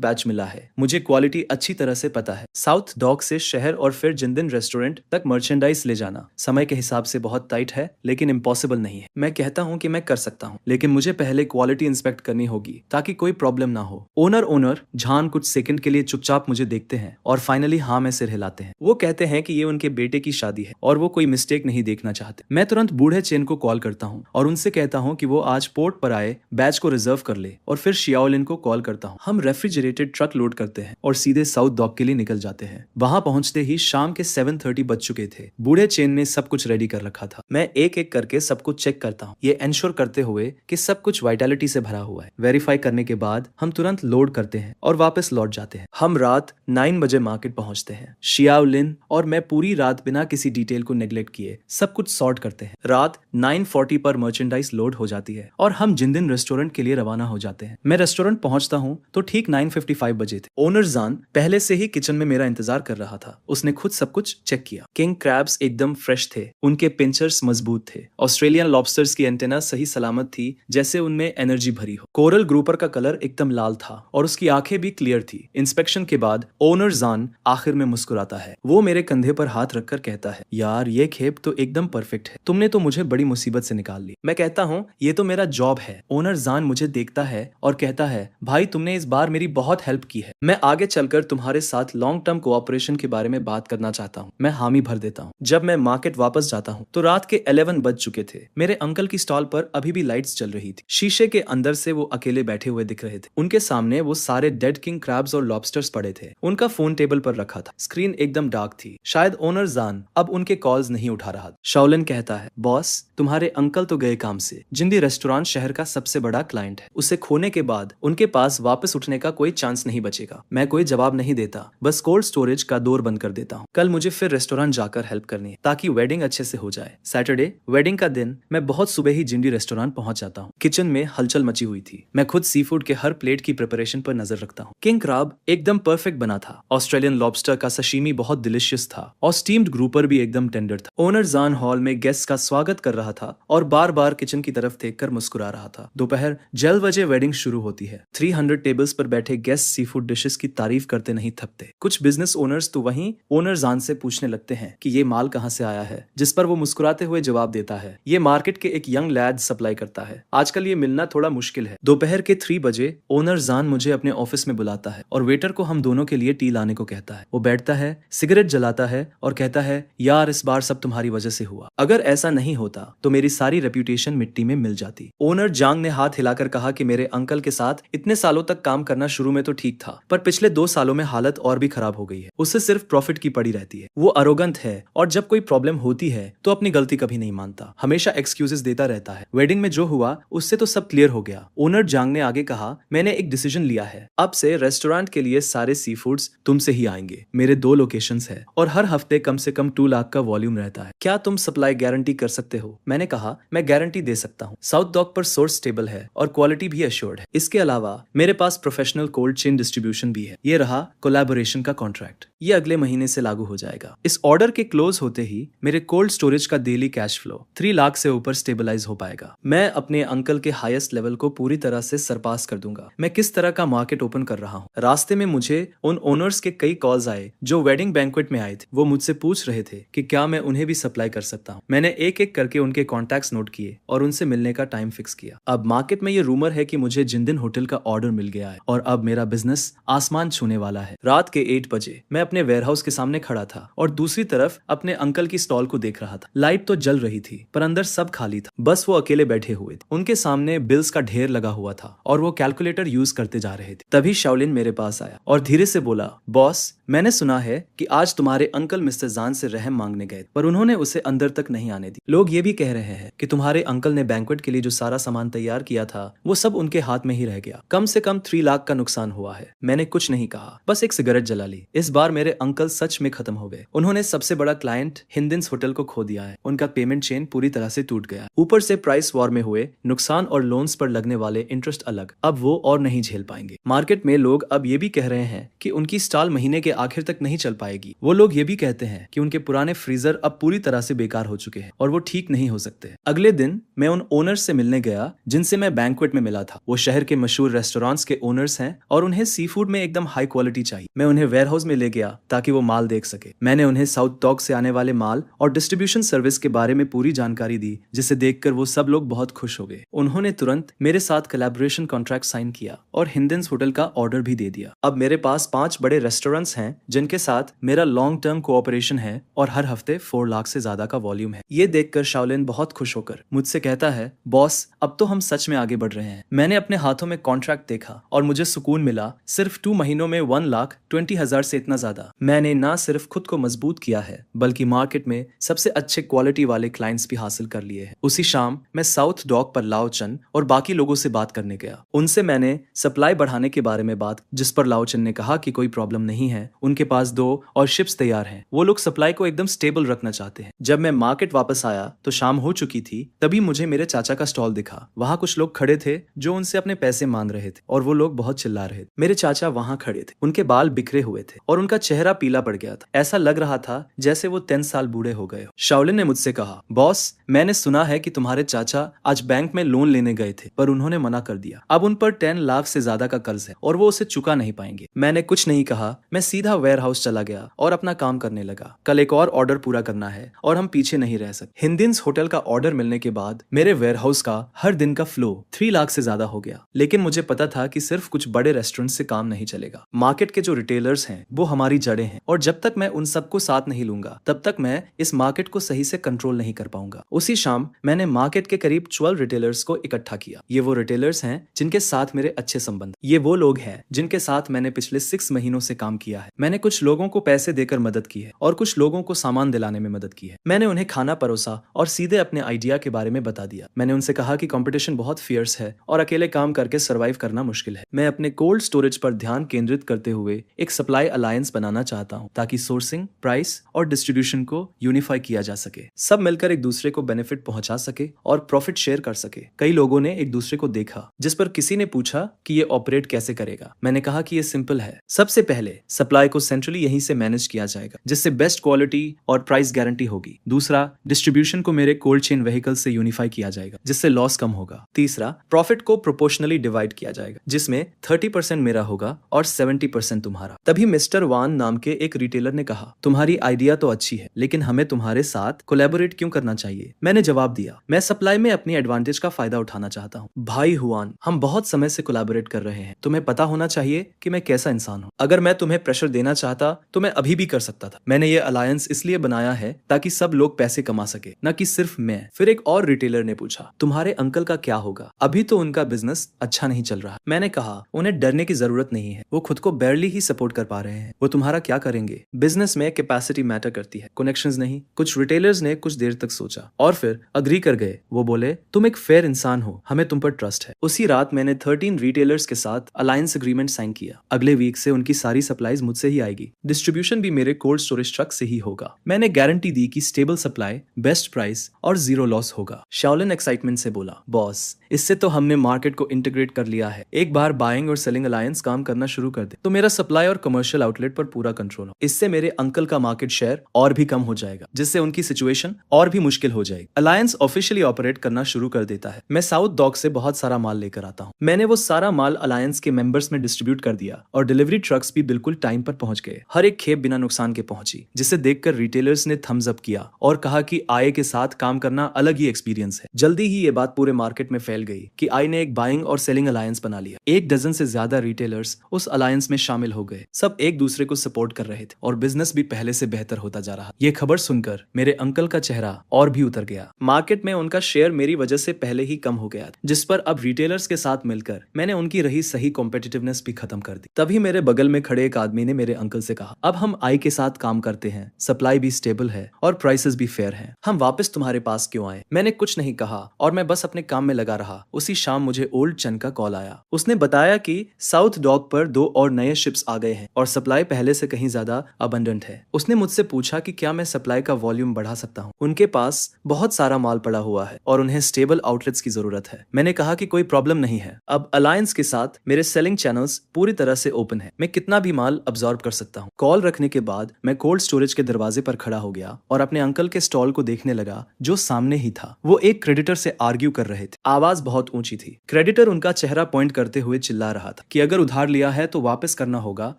बैच मिला है। मुझे क्वालिटी अच्छी तरह से पता है। साउथ डॉक से शहर और फिर जिंदिन रेस्टोरेंट तक मर्चेंडाइज ले जाना समय के हिसाब से बहुत टाइट है, लेकिन इम्पॉसिबल नहीं है। मैं कहता हूँ कि मैं कर सकता हूँ, लेकिन मुझे पहले क्वालिटी इंस्पेक्ट करनी होगी ताकि कोई प्रॉब्लम ना हो। ओनर जान कुछ सेकंड के लिए चुपचाप मुझे देखते हैं और फाइनली हाँ में सिर हिलाते हैं। वो कहते हैं कि ये उनके बेटे की शादी है और वो कोई मिस्टेक नहीं देखना चाहते। मैं तुरंत बूढ़े चेन को कॉल करता हूँ और उनसे कहता हूँ कि वो आज पोर्ट पर आए, बैच को रिजर्व कर ले, और फिर शियाओलिन को कॉल करता हूँ। हम रेफ्रिजरेटेड ट्रक लोड करते हैं और सीधे साउथ डॉक के लिए निकल जाते हैं। वहां पहुंचते ही शाम के 7:30 बज चुके थे। बूढ़े चेन ने सब कुछ रेडी कर रखा था। मैं एक एक करके सब कुछ चेक करता हूँ, ये एंश्योर करते हुए कि सब कुछ वाइटलिटी से भरा हुआ है। वेरीफाई करने के बाद हम तुरंत लोड करते हैं और वापस लौट जाते हैं। हम रात 9 बजे मार्केट पहुंचते हैं। शियाओलिन और मैं पूरी रात बिना किसी डिटेल को नेग्लेक्ट किए सब कुछ सॉर्ट करते हैं। रात 9:40 पर मर्चेंडाइज लोड हो जाती है और हम जिंदिन रेस्टोरेंट के लिए रवाना हो जाते हैं। मैं रेस्टोरेंट पहुंचता हूं तो ठीक 9:55 बजे थे। ओनर जान पहले से ही किचन में मेरा इंतजार कर रहा था। उसने खुद सब कुछ चेक किया। किंग क्रैब्स एकदम फ्रेश थे, उनके पिंचर्स मजबूत थे। ऑस्ट्रेलियन लॉबस्टर्स की एंटेना सही सलामत थी, जैसे उनमें एनर्जी भरी हो। कोरल ग्रुपर का कलर एकदम लाल था और उसकी आंखें भी क्लियर थी। इंस्पेक्शन के बाद ओनर जान आखिर में मुस्कुराता है। वो मेरे कंधे पर हाथ रखकर कहता है, यार ये खेप तो एकदम परफेक्ट है। तुमने तो मुझे बड़ी मुसीबत से निकाल ली। मैं कहता हूँ ये तो मेरा जॉब है। ओनर जान मुझे देखता है और कहता है, भाई तुमने इस बार मेरी बहुत हेल्प की है। मैं आगे चलकर तुम्हारे साथ लॉन्ग टर्म कोऑपरेशन के बारे में बात करना चाहता सकता हूँ। मैं हामी भर देता हूँ। जब मैं मार्केट वापस जाता हूँ तो रात के 11 बज चुके थे। मेरे अंकल की स्टॉल पर अभी भी लाइट्स जल रही थी। शीशे के अंदर से वो अकेले बैठे हुए दिख रहे थे। उनके सामने वो सारे डेड किंग क्रैब्स और लॉबस्टर्स पड़े थे। उनका फोन टेबल पर रखा था। स्क्रीन एकदम डार्क थी। शायद ओनर जान अब उनके कॉल्स नहीं उठा रहा। शाओलिन कहता है, बॉस तुम्हारे अंकल तो गए काम से। जिंदी रेस्टोरेंट शहर का सबसे बड़ा क्लाइंट है। उसे खोने के बाद उनके पास वापस उठने का कोई चांस नहीं बचेगा। मैं कोई जवाब नहीं देता, बस कोल्ड स्टोरेज का डोर बंद कर देता हूँ। कल मुझे फिर रेस्टोरेंट जाकर हेल्प करनी है ताकि वेडिंग अच्छे से हो जाए। सैटरडे वेडिंग का दिन मैं बहुत सुबह ही जिंडी रेस्टोरेंट पहुंच जाता हूँ। किचन में हलचल मची हुई थी। मैं खुद सी फूड के हर प्लेट की प्रिपरेशन पर नजर रखता हूँ। किंग क्रैब एकदम परफेक्ट बना था। ऑस्ट्रेलियन लॉबस्टर का सशीमी बहुत डिलिशियस था और स्टीम्ड ग्रुपर भी एकदम टेंडर था। ओनर जान हॉल में गेस्ट का स्वागत कर रहा था और बार बार किचन की तरफ देखकर मुस्कुरा रहा था। दोपहर 11 बजे वेडिंग शुरू होती है। 300 टेबल्स पर बैठे गेस्ट सी फूड डिशेस की तारीफ करते नहीं थकते। कुछ बिजनेस ओनर्स तो वहीं ओनर जान से पूछने लगते हैं कि ये माल कहाँ से आया है, जिस पर वो मुस्कुराते हुए जवाब देता है, ये मार्केट के एक यंग लैड सप्लाई करता है। आजकल ये मिलना थोड़ा मुश्किल है। दोपहर के 3 बजे ओनर जान मुझे अपने ऑफिस में बुलाता है और वेटर को हम दोनों के लिए टी लाने को कहता है। वो बैठता है, सिगरेट जलाता है और कहता है, यार इस बार सब तुम्हारी वजह से हुआ। अगर ऐसा नहीं होता तो मेरी सारी रेप्यूटेशन मिट्टी में मिल जाती। ओनर जांग ने हाथ हिलाकर कहा कि मेरे अंकल के साथ इतने सालों तक काम करना शुरू में तो ठीक था, पर पिछले 2 सालों में हालत और भी खराब हो गई है। उससे सिर्फ प्रॉफिट की पड़ी रहती है। वो अरोगंत है और जब कोई प्रॉब्लम होती है तो अपनी गलती कभी नहीं मानता, हमेशा एक्सक्यूजेस देता रहता है। वेडिंग में जो हुआ उससे तो सब क्लियर हो गया। ओनर जांग ने आगे कहा, मैंने एक डिसीजन लिया है। अब से रेस्टोरेंट के लिए सारे सी फूड्स तुमसे ही आएंगे। मेरे 2 लोकेशंस है और हर हफ्ते कम से कम 2 लाख का वॉल्यूम रहता है। क्या तुम सप्लाई गारंटी कर सकते हो? मैंने कहा, मैं गारंटी दे सकता हूँ। साउथ डॉक पर सोर्स स्टेबल है और क्वालिटी भी एश्योर्ड है। इसके अलावा मेरे पास प्रोफेशनल कोल्ड चेन डिस्ट्रीब्यूशन भी है। ये रहा कोलैबोरेशन का कॉन्ट्रैक्ट। ये अगले महीने से लागू हो जाएगा। इस ऑर्डर के क्लोज होते ही मेरे कोल्ड स्टोरेज का डेली कैश फ्लो 3 लाख से ऊपर स्टेबलाइज हो पाएगा। मैं अपने अंकल के हाईएस्ट लेवल को पूरी तरह से सरपास कर दूंगा। मैं किस तरह का मार्केट ओपन कर रहा हूँ। रास्ते में मुझे उन ओनर्स के कई कॉल्स आए जो वेडिंग बैंक्वेट में आए थे। वो मुझसे पूछ रहे थे कि क्या मैं उन्हें भी सप्लाई कर सकता हूँ। मैंने एक एक करके उनके कॉन्टैक्ट्स नोट किए और उनसे मिलने का टाइम फिक्स किया। अब मार्केट में ये रूमर है कि मुझे जिंदिन होटल का ऑर्डर मिल गया है और अब मेरा बिजनेस आसमान छूने वाला है। रात के 8 बजे मैं अपने वेयरहाउस के सामने खड़ा था और दूसरी तरफ अपने अंकल की स्टॉल को देख रहा था। लाइट तो जल रही थी पर अंदर सब खाली था। बस वो अकेले बैठे हुए थे। उनके सामने बिल्स का ढेर लगा हुआ था और वो कैलकुलेटर यूज करते जा रहे थे। तभी शाओलिन मेरे पास आया और धीरे से बोला, बॉस मैंने सुना है कि आज तुम्हारे अंकल मिस्टर जान से रहम मांगने गए पर उन्होंने उसे अंदर तक नहीं आने दी। लोग ये भी कह रहे हैं कि तुम्हारे अंकल ने बैंक्वेट के लिए जो सारा सामान तैयार किया था वो सब उनके हाथ में ही रह गया। कम से कम 3 लाख का नुकसान हुआ है। मैंने कुछ नहीं कहा, बस एक सिगरेट जला ली। इस बार मेरे अंकल सच में खत्म हो गए। उन्होंने सबसे बड़ा क्लाइंट हिंदिन्स होटल को खो दिया है। उनका पेमेंट चेन पूरी तरह से टूट गया। ऊपर से प्राइस वॉर में हुए नुकसान और लोन्स पर लगने वाले इंटरेस्ट अलग। अब वो और नहीं झेल पाएंगे। मार्केट में लोग अब ये भी कह रहे हैं कि उनकी स्टॉल महीने के आखिर तक नहीं चल पाएगी। वो लोग ये भी कहते हैं कि उनके पुराने फ्रीजर अब पूरी तरह से बेकार हो चुके हैं और वो ठीक नहीं हो सकते। अगले दिन मैं उन ओनर्स से मिलने गया जिनसे मैं बैंक्वेट में मिला था। वो शहर के मशहूर रेस्टोरेंट्स के ओनर्स हैं और उन्हें सी फूड में एकदम हाई क्वालिटी चाहिए। मैं उन्हें वेयरहाउस में ले गया ताकि वो माल देख सके। मैंने उन्हें साउथ डॉक से आने वाले माल और डिस्ट्रीब्यूशन सर्विस के बारे में पूरी जानकारी दी, जिसे देखकर वो सब लोग बहुत खुश हो गए। उन्होंने तुरंत मेरे साथ कोलैबोरेशन कॉन्ट्रैक्ट साइन किया और हिंदिन्स होटल का ऑर्डर भी दे दिया। अब मेरे पास 5 बड़े रेस्टोरेंट्स हैं जिनके साथ मेरा लॉन्ग टर्म कोऑपरेशन है और हर हफ्ते 4 लाख से ज्यादा का वॉल्यूम है। ये देखकर शाओलिन बहुत खुश होकर मुझसे कहता है, बॉस अब तो हम सच में आगे बढ़ रहे हैं। मैंने अपने हाथों में कॉन्ट्रैक्ट देखा और मुझे सुकून मिला। सिर्फ 2 महीनों में 1,20,000 से इतना ज्यादा। मैंने ना सिर्फ खुद को मजबूत किया है बल्कि मार्केट में सबसे अच्छे क्वालिटी वाले क्लाइंट्स भी हासिल कर लिए हैं। उसी शाम मैं साउथ डॉक पर लाओचन और बाकी लोगों से बात करने गया। उनसे मैंने सप्लाई बढ़ाने के बारे में बात, जिस पर लाओचन ने कहा कि कोई प्रॉब्लम नहीं है, उनके पास 2 और शिप्स तैयार हैं। वो लोग सप्लाई को एकदम स्टेबल रखना चाहते हैं। जब मैं मार्केट वापस आया तो शाम हो चुकी थी। तभी मुझे मेरे चाचा का स्टॉल दिखा। वहाँ कुछ लोग खड़े थे जो उनसे अपने पैसे मांग रहे थे और वो लोग बहुत चिल्ला रहे थे। मेरे चाचा वहाँ खड़े थे। उनके बाल बिखरे हुए थे और उनका चेहरा पीला पड़ गया था। ऐसा लग रहा था जैसे वो 10 साल बूढ़े हो गए हो। शाओलिन ने मुझसे कहा, बॉस मैंने सुना है कि तुम्हारे चाचा आज बैंक में लोन लेने गए थे पर उन्होंने मना कर दिया। अब उन पर 10 लाख से ज्यादा का कर्ज है और वो उसे चुका नहीं पाएंगे। मैंने कुछ नहीं कहा। मैं सीधा वेयरहाउस चला गया और अपना काम करने लगा। कल एक और ऑर्डर पूरा करना है और हम पीछे नहीं रह सकते। हिंदिन्स होटल का ऑर्डर मिलने के बाद मेरे वेयरहाउस का हर दिन का फ्लो 3 लाख से ज्यादा हो गया। लेकिन मुझे पता था कि सिर्फ कुछ बड़े रेस्टोरेंट से काम नहीं चलेगा। मार्केट के जो रिटेलर्स हैं वो हमारी जड़ें हैं और जब तक मैं उन सबको साथ नहीं लूंगा तब तक मैं इस मार्केट को सही से कंट्रोल नहीं कर पाऊंगा। उसी शाम मैंने मार्केट के करीब 12 रिटेलर्स को इकट्ठा किया। ये वो रिटेलर्स हैं जिनके साथ मेरे अच्छे संबंध, ये वो लोग हैं जिनके साथ मैंने पिछले 6 महीनों से काम किया है। मैंने कुछ लोगों को पैसे देकर मदद की है और कुछ लोगों को सामान दिलाने में मदद की है। मैंने उन्हें खाना परोसा और सीधे अपने आइडिया के बारे में बता दिया। मैंने उनसे कहा कि कंपटीशन बहुत फियर्स है और अकेले काम करके सरवाइव करना मुश्किल है। मैं अपने कोल्ड स्टोरेज पर ध्यान केंद्रित करते हुए एक सप्लाई अलायंस बनाना चाहता हूँ ताकि सोर्सिंग, प्राइस और डिस्ट्रीब्यूशन को यूनिफाई किया जा सके, सब मिलकर एक दूसरे को बेनिफिट पहुंचा सके और प्रॉफिट शेयर कर सके। कई लोगों ने एक दूसरे को देखा, जिस पर किसी ने पूछा कि ये ऑपरेट कैसे करेगा। मैंने कहा कि ये सिंपल है। सबसे पहले सप्लाई को सेंट्रली यहीं से मैनेज किया जाएगा, जिससे बेस्ट क्वालिटी और प्राइस गारंटी होगी। दूसरा, डिस्ट्रीब्यूशन को मेरे कोल्ड चेन व्हीकल से यूनिफाई किया जाएगा, जिससे लॉस कम होगा। तीसरा, प्रॉफिट को प्रोपोर्शनली डिवाइड किया जाएगा, जिसमें 30% मेरा होगा और 70% तुम्हारा। तभी मिस्टर वान नाम के एक रिटेलर ने कहा, तुम्हारी आइडिया तो अच्छी है, लेकिन हमें तुम्हारे साथ कोलैबोरेट क्यों करना चाहिए? मैंने जवाब दिया, मैं सप्लाई में अपनी एडवांटेज का फायदा उठाना चाहता हूँ। भाई हुआन, हम बहुत समय से कोलैबोरेट कर रहे हैं, तुम्हें पता होना चाहिए कि मैं कैसा इंसान हूँ। अगर मैं तुम्हें प्रेशर देना चाहता तो मैं अभी भी कर सकता था। मैंने ये अलायंस इसलिए बनाया है ताकि सब लोग पैसे कमा सके, न कि सिर्फ मैं। फिर एक और रिटेलर ने पूछा, तुम्हारे अंकल का क्या होगा? अभी तो उनका बिजनेस अच्छा नहीं चल रहा। मैंने कहा, उन्हें डरने की जरूरत नहीं है, वो खुद को बैरली ही सपोर्ट कर पा रहे हैं। वो तुम्हारा क्या करेंगे? बिजनेस में कैपेसिटी मैटर करती है, कनेक्शंस नहीं। कुछ रिटेलर्स ने कुछ देर तक सोचा और फिर अग्री कर गए। वो बोले, तुम एक फेयर इंसान हो, हमें तुम पर ट्रस्ट है। उसी रात मैंने 13 रिटेलर्स के साथ अलायंस एग्रीमेंट साइन किया। अगले वीक से उनकी सारी सप्लाईज मुझसे ही आएगी, डिस्ट्रीब्यूशन भी मेरे कोल्ड स्टोरेज ट्रक से ही होगा। मैंने गारंटी दी कि स्टेबल सप्लाई, बेस्ट प्राइस और जीरो लॉस होगा। शाओलिन एक्साइटमेंट से बोला, बॉस, इससे तो हमने मार्केट को इंटीग्रेट कर लिया है। एक बार बाइंग और सेलिंग अलायंस काम करना शुरू कर दे तो मेरा सप्लाई और कमर्शियल आउटलेट पर पूरा कंट्रोल हो। इससे मेरे अंकल का मार्केट शेयर और भी कम हो जाएगा, जिससे उनकी सिचुएशन और भी मुश्किल हो जाएगी। अलायंस ऑफिशियली ऑपरेट करना शुरू कर देता है। मैं साउथ डॉक से बहुत सारा माल लेकर आता हूँ। मैंने वो सारा माल अलायंस के मेंबर्स में डिस्ट्रीब्यूट कर दिया और डिलीवरी ट्रक्स भी बिल्कुल टाइम पर पहुंच गए। हर एक खेप बिना नुकसान के पहुंची, जिसे देखकर रिटेलर्स ने थम्स अप किया और कहा कि आय के साथ काम करना अलग ही एक्सपीरियंस है। जल्दी ही ये बात पूरे मार्केट में फैल गई कि आय ने एक बाइंग और सेलिंग अलायंस बना लिया। 1 डजन से ज्यादा रिटेलर्स उस अलायंस में शामिल हो गए। सब एक दूसरे को सपोर्ट कर रहे थे और बिजनेस भी पहले से बेहतर होता जा रहा। ये खबर सुनकर मेरे अंकल का चेहरा और भी उतर गया। मार्केट में उनका शेयर मेरी वजह से पहले ही कम हो गया था, जिस पर अब रिटेलर्स के साथ मिलकर मैंने उनकी रही सही कॉम्पिटिटिवनेस भी खत्म कर दी। तभी मेरे बगल में खड़े एक आदमी ने मेरे अंकल से कहा, अब हम आय के साथ काम करते हैं, सप्लाई भी स्टेबल है और प्राइसेस भी फेयर हैं। हम वापस तुम्हारे पास क्यों आए? मैंने कुछ नहीं कहा और मैं बस अपने काम में लगा रहा। उसी शाम मुझे ओल्ड चन का कॉल आया। उसने बताया कि साउथ डॉक पर 2 और नए शिप्स आ गए हैं और सप्लाई पहले से कहीं ज्यादा अबंडेंट है। उसने मुझसे पूछा कि क्या मैं सप्लाई का वॉल्यूम बढ़ा सकता हूँ। उनके पास बहुत सारा माल पड़ा हुआ है और उन्हें स्टेबल आउटलेट्स की जरूरत है। मैंने कहा कि कोई प्रॉब्लम नहीं है। अब अलायंस के साथ मेरे सेलिंग चैनल्स पूरी तरह से ओपन है। मैं कितना भी माल अब्सॉर्ब कर सकता हूँ। कॉल रखने के बाद मैं कोल्ड स्टोरेज के दरवाजे पर खड़ा हो गया और अपने अंकल के स्टॉल को देखने लगा, जो सामने ही था। वो एक क्रेडिटर से आर्ग्यू कर रहे थे। आवाज बहुत ऊंची थी। क्रेडिटर उनका चेहरा पॉइंट करते हुए चिल्ला रहा था कि अगर उधार लिया है तो वापस करना होगा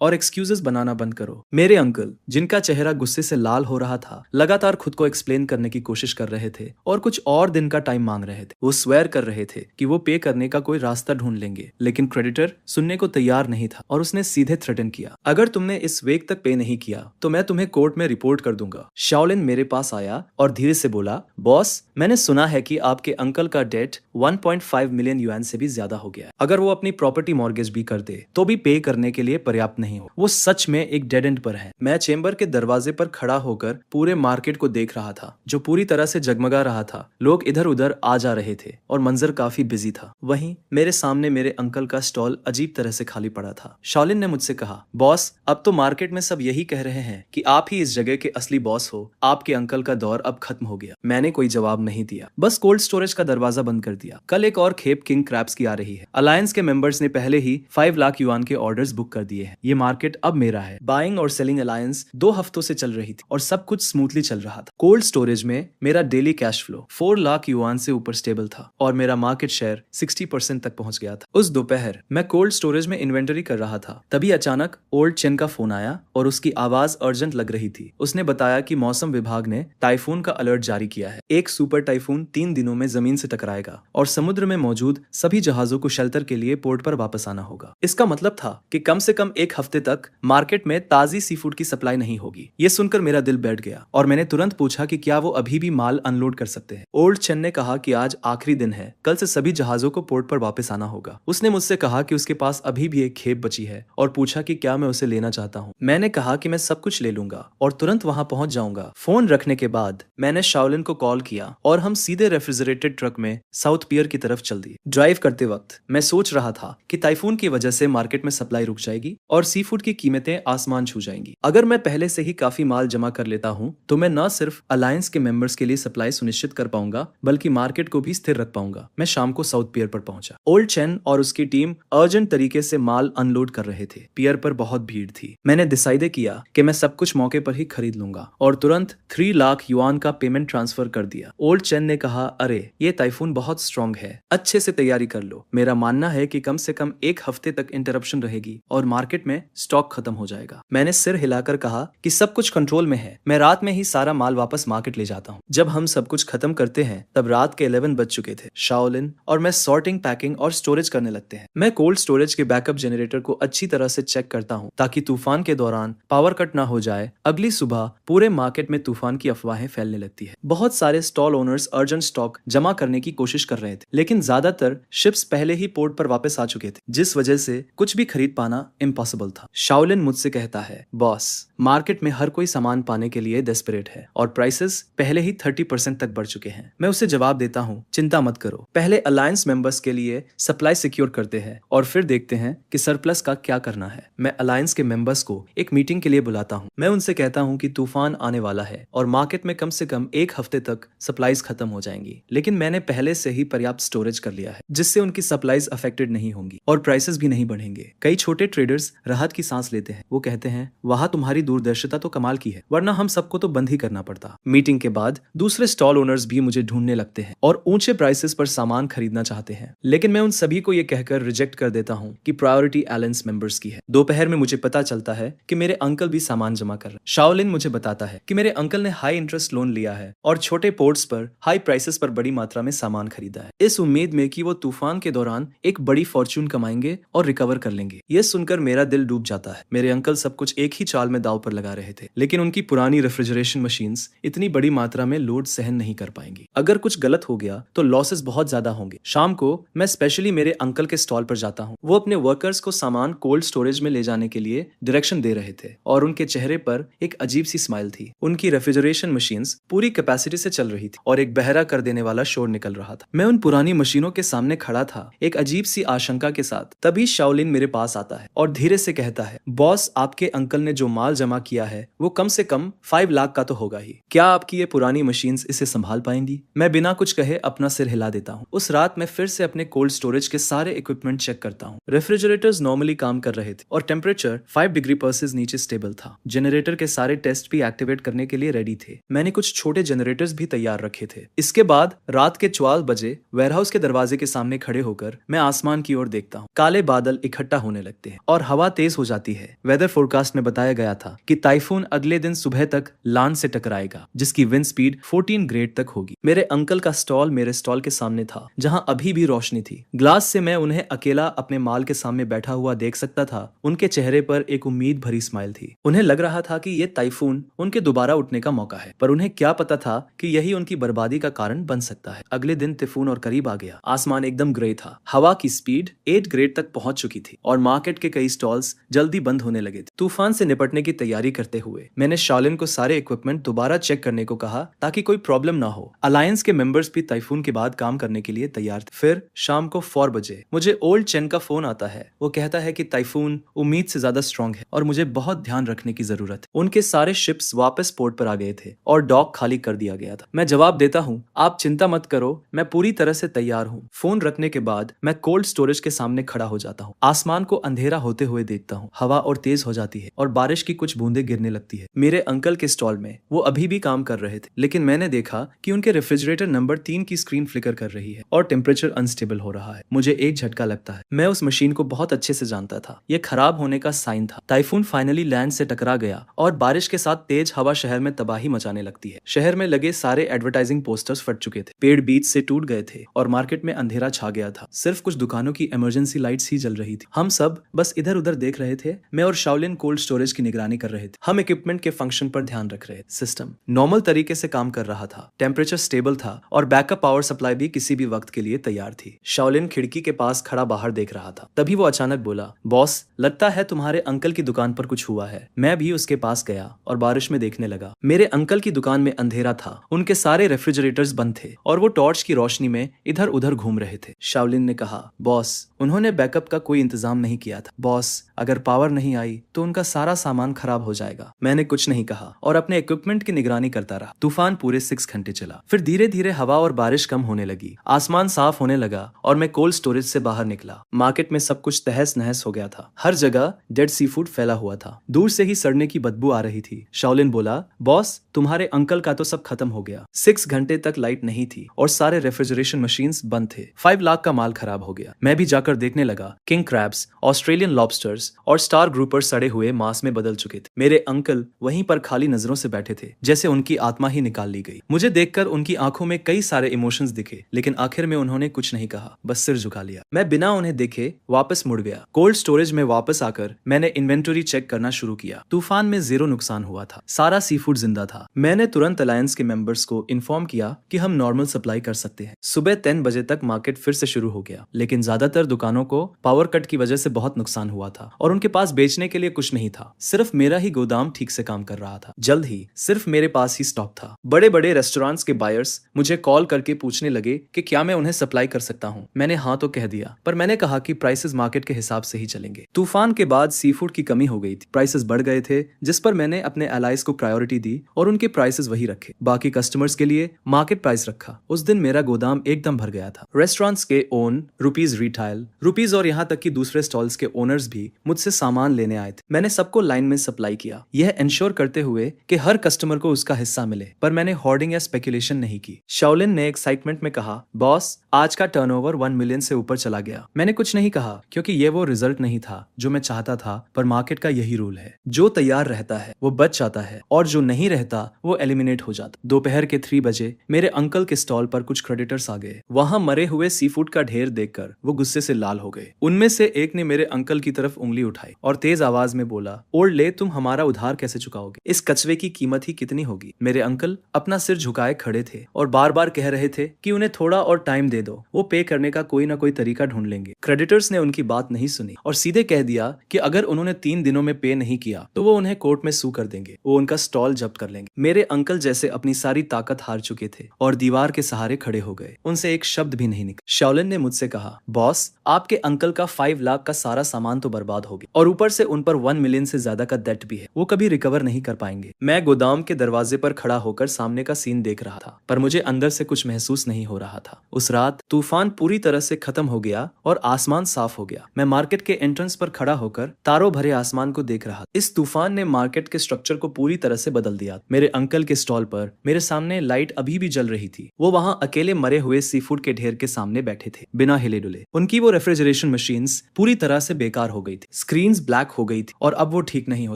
और एक्सक्यूजेस बनाना बंद करो। मेरे अंकल, जिनका चेहरा गुस्से से लाल हो रहा था, लगातार खुद को एक्सप्लेन करने की कोशिश कर रहे थे और कुछ और दिन का टाइम मांग रहे थे। वो स्वेयर कर रहे थे कि वो पे करने का कोई रास्ता ढूंढ लेंगे, लेकिन क्रेडिटर सुनने को तैयार नहीं था और उसने सीधे थ्रेटन किया, अगर तुमने इस वीक तक पे नहीं किया तो मैं तुम्हें कोर्ट में रिपोर्ट कर दूंगा। शाओलिन मेरे पास आया और धीरे से बोला, बॉस, मैंने सुना है कि आपके अंकल का डेट 1.5 मिलियन युआन से भी ज्यादा हो गया है। अगर वो अपनी प्रॉपर्टी मॉर्गेज भी कर दे तो भी पे करने के लिए पर्याप्त नहीं हो। वो सच में एक डेड एंड पर है। मैं चेंबर के दरवाजे पर खड़ा होकर पूरे मार्केट को देख रहा था, जो पूरी तरह से जगमगा रहा था। लोग इधर उधर आ जा रहे थे और मंजर काफी बिजी था। वहीं मेरे सामने मेरे अंकल का स्टॉल अजीब तरह से खाली पड़ा था। शाओलिन ने मुझसे कहा, बॉस, अब तो मार्केट में सब यही कह रहे हैं कि आप ही इस जगह के असली बॉस हो। आपके अंकल का दौर अब खत्म हो गया। मैंने कोई जवाब नहीं दिया, बस कोल्ड स्टोरेज का दरवाजा बंद कर दिया। कल एक और खेप किंग क्रैब्स की आ रही है। अलायंस के मेंबर्स ने पहले ही 5 लाख युआन के ऑर्डर्स बुक कर दिए हैं। ये मार्केट अब मेरा है। बाइंग और सेलिंग अलायंस 2 हफ्तों से चल रही थी और सब कुछ स्मूथली चल रहा था। कोल्ड स्टोरेज में मेरा daily cash flow 4 lakh yuan से ऊपर स्टेबल था और मेरा मार्केट शेयर 60% तक पहुंच गया था। उस दोपहर मैं कोल्ड स्टोरेज में इन्वेंटरी कर रहा था, तभी अचानक ओल्ड चेन का फोन आया और उसकी आवाज अर्जेंट लग रही थी। उसने बताया कि मौसम विभाग ने टाइफून का अलर्ट जारी किया है। एक सुपर टाइफून 3 दिनों में जमीन से टकराएगा और समुद्र में मौजूद सभी जहाजों को शेल्टर के लिए पोर्ट पर वापस आना होगा। इसका मतलब था कि कम से कम 1 हफ्ते तक मार्केट में ताजी सी फूड की सप्लाई सप्लाई नहीं होगी। ये सुनकर मेरा दिल बैठ गया और मैंने तुरंत पूछा कि क्या वो अभी भी माल अनलोड कर सकते हैं। ओल्ड चेन ने कहा कि आज आखिरी दिन है, कल से सभी जहाजों को पोर्ट पर वापस आना होगा। उसने मुझसे कहा कि उसके पास अभी भी एक खेप बची है और पूछा कि क्या मैं उसे लेना चाहता हूँ। मैंने कहा कि मैं सब कुछ ले लूंगा और तुरंत वहां पहुंच जाऊंगा। फोन रखने के बाद मैंने शाओलिन को कॉल किया और हम सीधे रेफ्रिजरेटेड ट्रक में साउथ पियर की तरफ चल दिए। ड्राइव करते वक्त मैं सोच रहा था कि टाइफून की वजह से मार्केट में सप्लाई रुक जाएगी और सी फूड की कीमतें आसमान छू जाएंगी। अगर मैं पहले से ही काफी माल जमा कर लेता हूँ तो मैं न सिर्फ अलायंस के मेंबर्स के लिए सप्लाई सुनिश्चित कर पाऊंगा बल्कि मार्केट को भी स्थिर रख पाऊंगा। मैं शाम को साउथ पियर पर पहुंचा। ओल्ड चेन और उसकी टीम अर्जेंट तरीके से माल अनलोड कर रहे थे। पियर पर बहुत भीड़ थी। मैंने डिसाइड किया कि मैं सब कुछ मौके पर ही खरीद लूंगा और तुरंत 3 लाख युआन का पेमेंट ट्रांसफर कर दिया। ओल्ड चेन ने कहा, अरे ये टाइफून बहुत स्ट्रांग है, अच्छे से तैयारी कर लो। मेरा मानना है कि कम से कम 1 हफ्ते तक इंटरप्शन रहेगी और मार्केट में स्टॉक खत्म हो जाएगा। मैंने सिर हिलाकर कहा कि सब कुछ कंट्रोल में है, मैं रात में ही सारा माल वापस मार्केट ले जाता हूँ। जब हम सब कुछ खत्म करते हैं तब रात के 11 बज चुके थे। शाओलिन और मैं सॉर्टिंग, पैकिंग और स्टोरेज करने लगते हैं। मैं कोल्ड स्टोरेज के बैकअप जनरेटर को अच्छी तरह से चेक करता हूँ ताकि तूफान के दौरान पावर कट ना हो जाए। अगली सुबह पूरे मार्केट में तूफान की अफवाहें फैलने लगती है। बहुत सारे स्टॉल ओनर्स अर्जेंट स्टॉक जमा करने की कोशिश कर रहे थे, लेकिन ज्यादातर शिप्स पहले ही पोर्ट पर वापस आ चुके थे, जिस वजह से कुछ भी खरीद पाना इम्पॉसिबल था। शाओलिन मुझसे कहता है, बॉस, मार्केट में हर कोई सामान पाने के लिए डेस्परेट है और प्राइसेस पहले ही 30% तक बढ़ चुके हैं। मैं उसे जवाब देता हूँ, चिंता मत करो, पहले अलायंस मेंबर्स के लिए सप्लाई सिक्योर करते हैं और फिर देखते हैं कि सरप्लस का क्या करना है। मैं अलायंस के मेंबर्स को एक मीटिंग के लिए बुलाता हूँ। मैं उनसे कहता हूँ कि तूफान आने वाला है और मार्केट में कम से कम 1 हफ्ते तक सप्लाईज खत्म हो जाएंगी, लेकिन मैंने पहले से ही पर्याप्त स्टोरेज कर लिया है जिससे उनकी सप्लाईज अफेक्टेड नहीं होंगी और प्राइसेस भी नहीं बढ़ेंगे। कई छोटे ट्रेडर्स राहत की सांस लेते हैं। वो कहते हैं, वहां तुम्हारी दूरदर्शिता तो कमाल की है, वरना हम सबको तो बंद ही करना पड़ता। मीटिंग के बाद दूसरे स्टॉल ओनर्स भी मुझे ढूंढने लगते हैं और ऊंचे प्राइसेस पर सामान खरीदना चाहते हैं, लेकिन मैं उन सभी को ये कहकर रिजेक्ट कर देता हूँ कि प्रायोरिटी अलायंस मेंबर्स की है। दोपहर में मुझे पता चलता है कि मेरे अंकल भी सामान जमा कर रहे हैं। शाओलिन मुझे बताता है कि मेरे अंकल ने हाई इंटरेस्ट लोन लिया है और छोटे पोर्ट्स पर हाई प्राइसेस पर बड़ी मात्रा में सामान खरीदा है, इस उम्मीद में कि वो तूफान के दौरान एक बड़ी फॉर्च्यून कमाएंगे और रिकवर कर लेंगे। ये सुनकर मेरा दिल डूब जाता है। मेरे अंकल सब कुछ एक ही चाल में दांव पर लगा रहे थे, लेकिन उनकी पुरानी रेफ्रिजरेशन मशीन्स इतनी बड़ी मात्रा में लोड सहन नहीं कर पाएंगी। अगर कुछ गलत हो गया तो लॉसेस बहुत ज्यादा होंगे। शाम को मैं स्पेशली मेरे अंकल के स्टॉल पर जाता हूँ। वो अपने वर्कर्स को सामान कोल्ड स्टोरेज में ले जाने के लिए डायरेक्शन दे रहे थे और उनके चेहरे पर एक अजीब सी स्माइल थी। उनकी रेफ्रिजरेशन मशीन्स पूरी कैपेसिटी से चल रही थी और एक बहरा कर देने वाला शोर निकल रहा था। मैं उन पुरानी मशीनों के सामने खड़ा था, एक अजीब सी आशंका के साथ। तभी शाओलिन मेरे पास आता है और धीरे से कहता है, बॉस, आपके अंकल ने जो माल जमा किया है वो कम से कम 5 लाख का तो होगा ही। क्या आपकी ये पुरानी मशीन्स इसे संभाल पाएंगी? मैं बिना कुछ कहे अपना सिर हिला देता हूँ। उस रात मैं फिर से अपने कोल्ड स्टोरेज के सारे इक्विपमेंट चेक करता हूँ। रेफ्रिजरेटर्स नॉर्मली काम कर रहे थे और टेम्परेचर 5 डिग्री सेल्सियस नीचे स्टेबल था। जनरेटर के सारे टेस्ट भी एक्टिवेट करने के लिए रेडी थे। मैंने कुछ छोटे जनरेटर्स भी तैयार रखे थे। इसके बाद रात के 12 बजे वेयरहाउस के दरवाजे के सामने खड़े होकर मैं आसमान की ओर देखता हूँ। काले बादल इकट्ठा होने लगते हैं और हवा तेज हो जाती है। वेदर फोरकास्ट में बताया गया था कि टाइफून अगले दिन सुबह तक लान से टकराएगा, जिसकी विंड स्पीड 14 ग्रेड तक होगी। मेरे अंकल का स्टॉल मेरे स्टॉल के सामने था, जहां अभी भी रोशनी थी। ग्लास से मैं उन्हें अकेला अपने माल के सामने बैठा हुआ देख सकता था। उनके चेहरे पर एक उम्मीद भरी स्माइल थी। उन्हें लग रहा था कि ये टाइफून उनके दोबारा उठने का मौका है, पर उन्हें क्या पता था कि यही उनकी बर्बादी का कारण बन सकता है। अगले दिन टाइफून और करीब आ गया। आसमान एकदम ग्रे था। हवा की स्पीड 8 ग्रेड तक पहुंच चुकी थी और मार्केट के कई स्टॉल्स जल्दी बंद होने लगे थे। तूफान से निपटने की तैयारी करते हुए मैंने शाओलिन को सारे इक्विपमेंट दोबारा चेक करने को कहा ताकि कोई प्रॉब्लम ना हो। अलायंस के मेंबर्स भी टाइफून के बाद काम करने के लिए तैयार थे। फिर शाम को 4 बजे मुझे ओल्ड चेन का फोन आता है। वो कहता है कि टाइफून उम्मीद से ज्यादा स्ट्रांग है और मुझे बहुत ध्यान रखने की जरूरत है। उनके सारे शिप्स वापस पोर्ट पर आ गए थे और डॉक खाली कर दिया गया था। मैं जवाब देता हूँ, आप चिंता मत करो, मैं पूरी तरह से तैयार हूँ। फोन रखने के बाद मैं कोल्ड स्टोरेज के सामने खड़ा हो जाता हूँ। आसमान को अंधेरा होते हुए देखता हूँ। हवा और तेज हो जाती है और बारिश की कुछ बूंदें गिरने लगती है। मेरे अंकल के स्टॉल में वो अभी भी काम कर रहे थे, लेकिन मैंने देखा कि उनके रेफ्रिजरेटर नंबर 3 की स्क्रीन फ्लिकर कर रही है और टेम्परेचर अनस्टेबल हो रहा है। मुझे एक झटका लगता है। मैं उस मशीन को बहुत अच्छे से जानता था। ये खराब होने का साइन था। टाइफून फाइनली लैंड से टकरा गया और बारिश के साथ तेज हवा शहर में तबाही मचाने लगती है। शहर में लगे सारे एडवर्टाइजिंग पोस्टर्स फट चुके थे। पेड़ बीच से टूट गए थे और मार्केट में अंधेरा छा गया था। सिर्फ कुछ दुकानों की इमरजेंसी लाइट्स ही जल रही थी। हम सब बस इधर उधर देख रहे थे। मैं और शाओलिन कोल्ड स्टोरेज की निगरानी कर रहे थे। हम इक्विपमेंट के फंक्शन पर ध्यान रख रहे थे। सिस्टम नॉर्मल तरीके से काम कर रहा था, टेम्परेचर स्टेबल था और बैकअप पावर सप्लाई भी किसी भी वक्त के लिए तैयार थी। शाओलिन खिड़की के पास खड़ा बाहर देख रहा था। तभी वो अचानक बोला, बॉस, लगता है तुम्हारे अंकल की दुकान पर कुछ हुआ है। मैं भी उसके पास गया और बारिश में देखने लगा। मेरे अंकल की दुकान में अंधेरा था, उनके सारे रेफ्रिजरेटर्स बंद थे और वो टॉर्च की रोशनी में इधर उधर घूम रहे थे। शाओलिन ने कहा, बॉस, उन्होंने बैकअप का कोई इंतजाम नहीं किया था। बॉस, अगर पावर नहीं आई तो उनका सारा सामान खराब हो जाएगा। मैंने कुछ नहीं कहा और अपने इक्विपमेंट की निगरानी करता रहा। तूफान पूरे 6 घंटे चला। फिर धीरे धीरे हवा और बारिश कम होने लगी, आसमान साफ होने लगा और मैं कोल्ड स्टोरेज से बाहर निकला। मार्केट में सब कुछ तहस नहस हो गया था। हर जगह डेड सी फूड फैला हुआ था। दूर से ही सड़ने की बदबू आ रही थी। शाओलिन बोला, बॉस, तुम्हारे अंकल का तो सब खत्म हो गया। 6 घंटे तक लाइट नहीं थी और सारे रेफ्रिजरेशन मशीन्स बंद थे। 5 लाख का माल खराब हो गया। मैं भी जाकर देखने लगा। किंग क्रैब्स, ऑस्ट्रेलियन लॉबस्टर्स और स्टार ग्रुपर सड़े हुए मांस में बदल चुके थे। मेरे अंकल वहीं पर खाली नजरों से बैठे थे, जैसे उनकी आत्मा ही निकाल ली गई। मुझे देखकर उनकी आंखों में कई सारे इमोशंस दिखे, लेकिन आखिर में उन्होंने कुछ नहीं कहा, बस सिर झुका लिया। मैं बिना उन्हें देखे वापस मुड़ गया। कोल्ड स्टोरेज में वापस आकर मैंने इन्वेंटरी चेक करना शुरू किया। तूफान में 0 नुकसान हुआ था। सारा सी फूड जिंदा था। मैंने तुरंत अलायंस के मेंबर्स को इन्फॉर्म किया कि हम नॉर्मल सप्लाई कर सकते हैं। सुबह 10 बजे तक मार्केट फिर से शुरू हो गया, लेकिन ज्यादातर दुकानों को पावर कट की वजह से बहुत नुकसान हुआ था और उनके पास बेचने के लिए कुछ नहीं था। सिर्फ मेरा ही गोदाम ठीक से काम कर रहा था। जल्द ही सिर्फ मेरे पास ही स्टॉक था। बड़े बड़े रेस्टोरेंट्स के बायर्स मुझे कॉल करके पूछने लगे कि क्या मैं उन्हें सप्लाई कर सकता हूँ। मैंने हाँ तो कह दिया, पर मैंने कहा कि प्राइसेस मार्केट के हिसाब से ही चलेंगे। तूफान के बाद सी फूड की कमी हो गई थी। प्राइसेस बढ़ गए थे, जिस पर मैंने अपने एलाइज को प्रायोरिटी दी और उनके प्राइसेस वही रखे। बाकी कस्टमर्स के लिए मार्केट प्राइस रखा। उस दिन मेरा गोदाम एकदम भर गया था। रेस्टोरेंट्स के ओन रुपीज, रिटेल रुपीज और यहाँ तक कि दूसरे स्टॉल्स के ओनर्स भी मुझसे सामान लेने आए थे। मैंने सबको लाइन में सप्लाई किया, यह इंश्योर करते हुए कि हर कस्टमर को उसका हिस्सा मिले, पर मैंने होर्डिंग या स्पेकुलेशन नहीं की। शाओलिन ने एक्साइटमेंट में कहा, बॉस, आज का टर्नओवर 1 मिलियन से ऊपर चला गया। मैंने कुछ नहीं कहा, क्योंकि ये वो रिजल्ट नहीं था जो मैं चाहता था, पर मार्केट का यही रूल है। जो तैयार रहता है वो बच जाता है और जो नहीं रहता वो एलिमिनेट हो जाता। दोपहर के 3 बजे मेरे अंकल के स्टॉल पर कुछ क्रेडिटर्स आ गए। वहां मरे हुए सी फूड का ढेर देखकर वो गुस्से से लाल हो गए। उनमें से एक ने मेरे अंकल की तरफ उंगली उठाई और तेज आवाज में बोला, ओल्ड ले, तुम हमारा उधार कैसे चुकाओगे? इस कचरे की कीमत ही कितनी होगी? मेरे अंकल अपना सिर झुकाए खड़े थे और बार बार कह रहे थे कि उन्हें थोड़ा और टाइम दे दो, वो पे करने का कोई ना कोई तरीका ढूंढ लेंगे। क्रेडिटर्स ने उनकी बात नहीं सुनी और सीधे कह दिया कि अगर उन्होंने 3 दिनों में पे नहीं किया तो वो उन्हें कोर्ट में सू कर देंगे, वो उनका स्टॉल जब्त कर लेंगे। मेरे अंकल जैसे अपनी सारी ताकत हार चुके थे और दीवार के सहारे खड़े हो गए। उनसे एक शब्द भी नहीं निकला। शाओलिन ने मुझसे कहा, बॉस, आपके अंकल का 5 लाख का सारा सामान तो बर्बाद हो गया और ऊपर से उन पर 1 मिलियन से ज्यादा का डेट भी है। वो कभी रिकवर नहीं कर पाएंगे। मैं गोदाम के दरवाजे पर खड़ा होकर सामने का सीन देख रहा था, पर मुझे अंदर से कुछ महसूस नहीं हो रहा था। उस रात तूफान पूरी तरह से खत्म हो गया और आसमान साफ हो गया। मैं मार्केट के एंट्रेंस पर खड़ा होकर तारों भरे आसमान को देख रहा। इस तूफान ने मार्केट के स्ट्रक्चर को पूरी तरह से बदल दिया। मेरे अंकल के स्टॉल पर मेरे सामने लाइट अभी भी जल रही थी। वो वहां अकेले मरे हुए सी फूड के ढेर के सामने बैठे थे, बिना हिले डुले। उनकी वो रेफ्रिजरेशन मशीन्स पूरी तरह से बेकार हो गई थी। स्क्रीन्स ब्लैक हो गई थी और अब वो ठीक नहीं हो